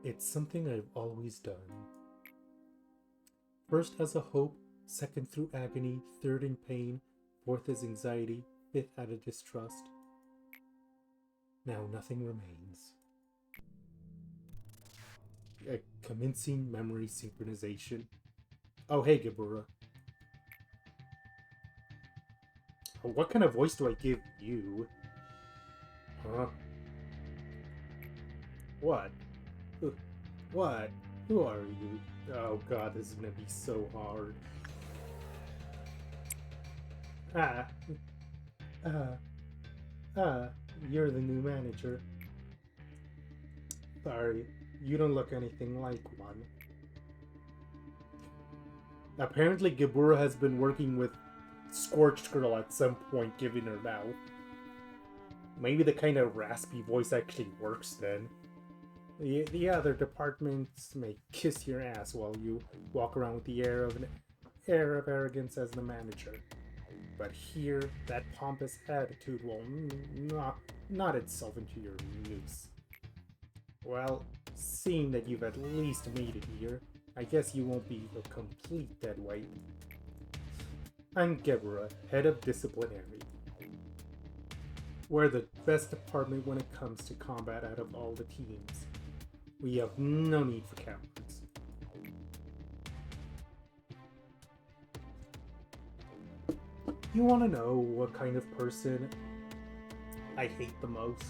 It's something I've always done. First as a hope, second through agony, third in pain, fourth as anxiety, fifth out of distrust. Now nothing remains. A commencing memory synchronization. Oh, hey, Gibura. Oh, what kind of voice do I give you? Huh? What? What? Who are you? Oh god, this is gonna be so hard. You're the new manager. Sorry, you don't look anything like one. Apparently Gibura has been working with Scorched Girl at some point, given her mouth. Maybe the kind of raspy voice actually works then. The other departments may kiss your ass while you walk around with the air of arrogance as the manager. But here, that pompous attitude will not itself into your noose. Well, seeing that you've at least made it here, I guess you won't be a complete deadweight. I'm Gebura, head of disciplinary. We're the best department when it comes to combat out of all the teams. We have no need for cowards. You want to know what kind of person I hate the most?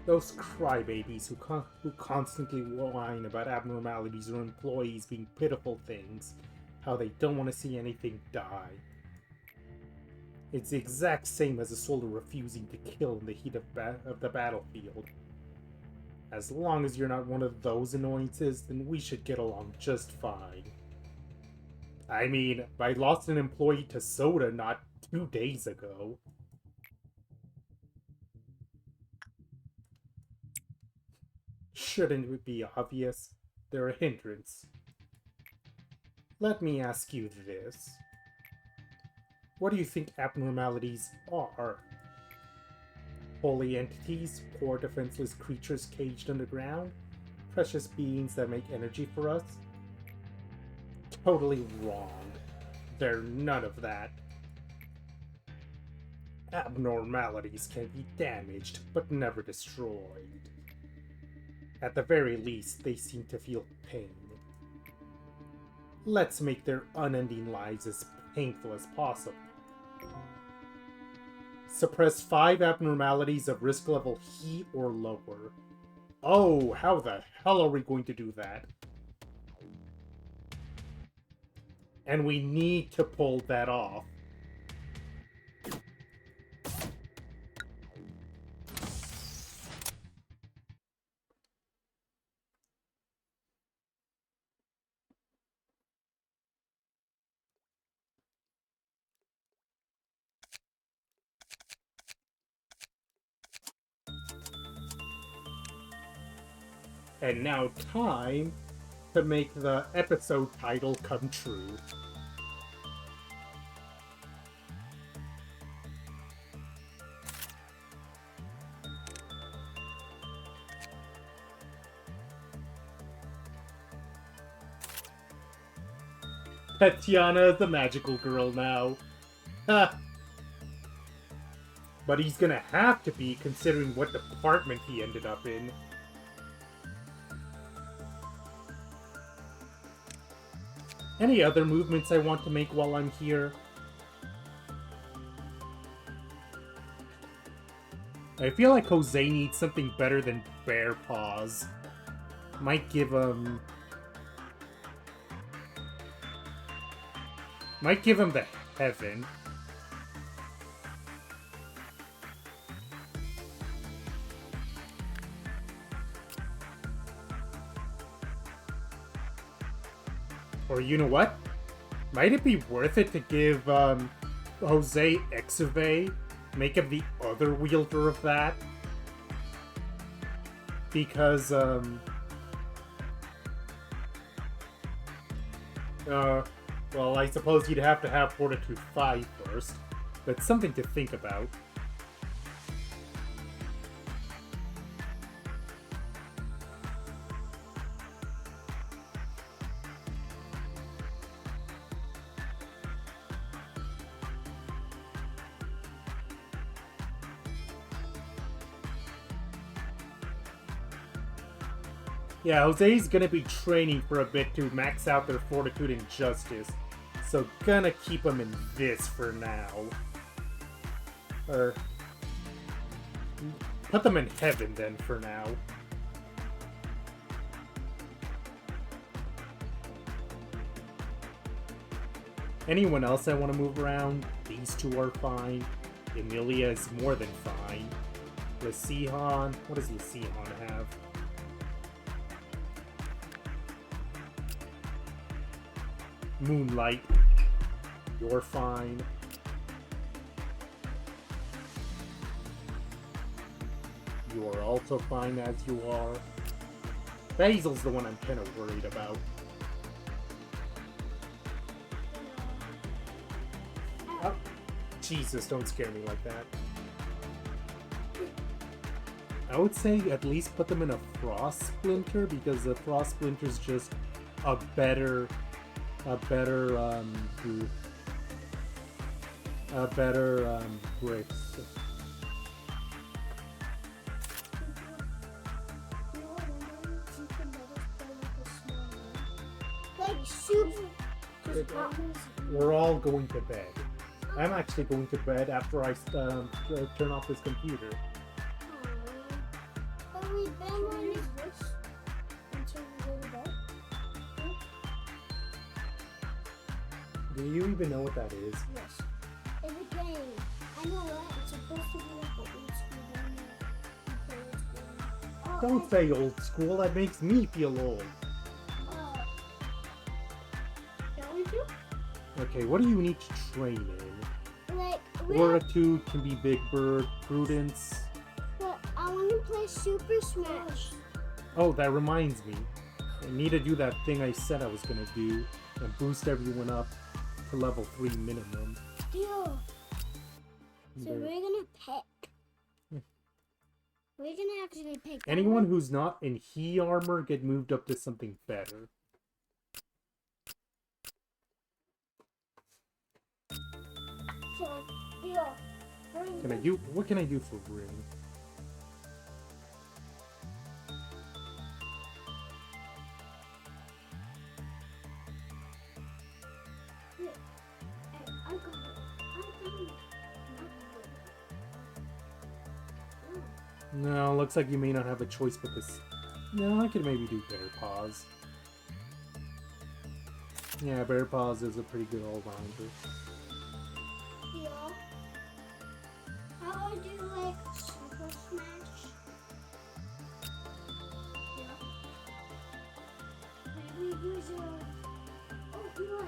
Those crybabies who constantly whine about abnormalities or employees being pitiful things, how they don't want to see anything die. It's the exact same as a soldier refusing to kill in the heat of the battlefield. As long as you're not one of those annoyances, then we should get along just fine. I mean, I lost an employee to soda not 2 days ago. Shouldn't it be obvious? They're a hindrance. Let me ask you this. What do you think abnormalities are? Holy entities, poor defenseless creatures caged underground, precious beings that make energy for us. Totally wrong. They're none of that. Abnormalities can be damaged, but never destroyed. At the very least, they seem to feel pain. Let's make their unending lives as painful as possible. Suppress 5 abnormalities of risk level E or lower. Oh, how the hell are we going to do that? And we need to pull that off. And now time to make the episode title come true. Tatayana is the magical girl now. Ha! But he's gonna have to be, considering what department he ended up in. Any other movements I want to make while I'm here? I feel like Jose needs something better than bear paws. Might give him the heaven. Or you know what? Might it be worth it to give Jose Exave, make him the other wielder of that? Because well, I suppose you'd have to have Fortitude 5 first, but something to think about. Yeah, Jose's gonna be training for a bit to max out their Fortitude and Justice, so gonna keep them in this for now. Or put them in heaven then for now. Anyone else I want to move around? These two are fine. Emilia is more than fine. Lasihan, what does Lasihan have? Moonlight, you're fine. You are also fine as you are. Basil's the one I'm kind of worried about. Oh, Jesus, don't scare me like that. I would say at least put them in a Frost Splinter, because the Frost Splinter's just a better grip. Like super. We're all going to bed. I'm actually going to bed after I turn off this computer. But we've been on this until we go to bed. Do you even know what that is? Yes. It's a game. I know what. It's supposed to be like an old school game. You play old school. Don't say old school, that makes me feel old. Shall we do? Okay, what do you need to train in? Like, Fortitude can be Big Bird, Prudence. But I want to play Super Smash. Oh, that reminds me. I need to do that thing I said I was gonna do and boost everyone up to level 3 minimum. Deal. So There. we're gonna pick. We can actually pick that Anyone up. who's not in he armor get moved up to something better. So, here. Can I do? What can I do for ring? I got it. No, looks like you may not have a choice but this. No, I could maybe do bear paws. Yeah, bear paws is a pretty good all-rounder. Here. How would you like Super Smash? Yeah. Maybe use a... Oh, you are...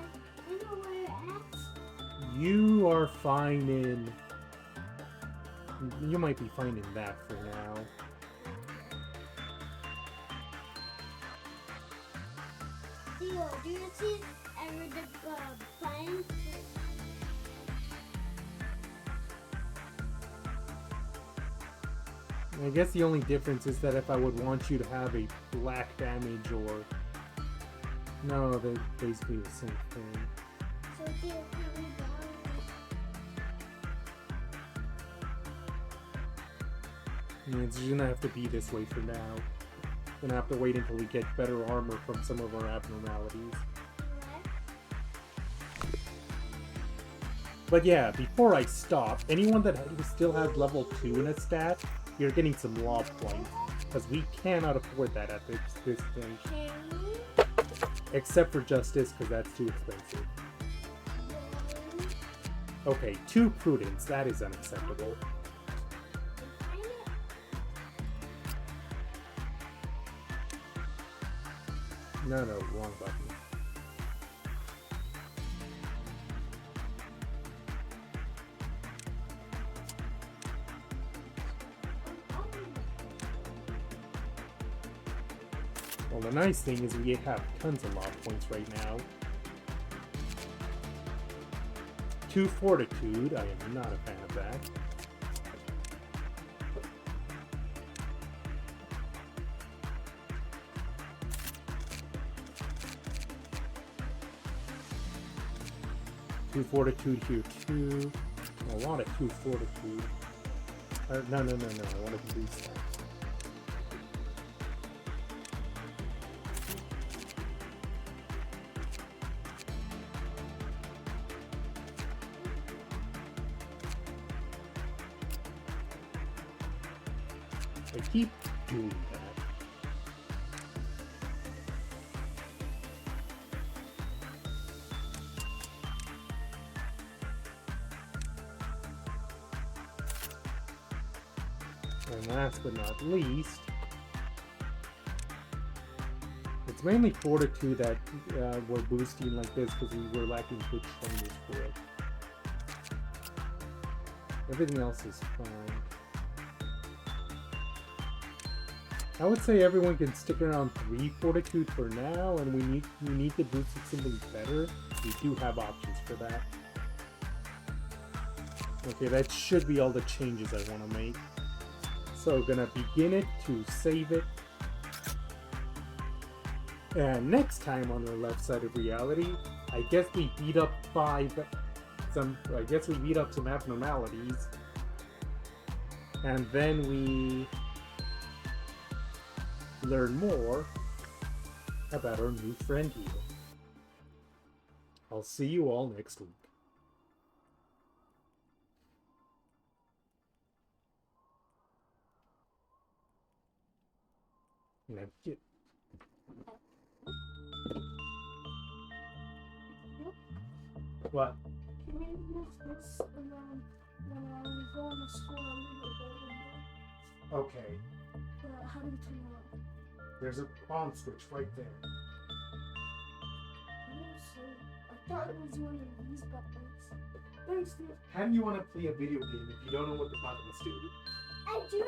I know where you're at. You are fine in. You might be fine in that for now. Theo, do you see ever the plan? I guess the only difference is that if I would want you to have a black damage or... No, they're basically the same thing. So Theo, can we It's gonna have to be this way for now. Gonna have to wait until we get better armor from some of our abnormalities. But yeah, before I stop, anyone that still has level 2 in a stat, you're getting some law points. Because we cannot afford that at this point. Can we? Except for justice, because that's too expensive. Okay, 2 prudence, that is unacceptable. No, wrong button. Well, the nice thing is we have tons of law points right now. 2 fortitude, I am not a fan of that. Two fortitude here too. I want a 2 fortitude. No. I want to boost that. I keep doing that. And last but not least, it's mainly fortitude that we're boosting like this because we were lacking good trainers for it. Everything else is fine. I would say everyone can stick around 3 fortitude for now, and we need to boost it something better. We do have options for that. Okay, that should be all the changes I want to make. So gonna begin it to save it. And next time on the left side of reality, I guess we beat up some abnormalities. And then we learn more about our new friend here. I'll see you all next week. Now get... What? Can we move this around when we go on the school? Okay. How do we turn it on? There's a on switch right there. I thought it was one of these buttons. Thanks, Steve. How do you want to play a video game if you don't know what the buttons do? I do.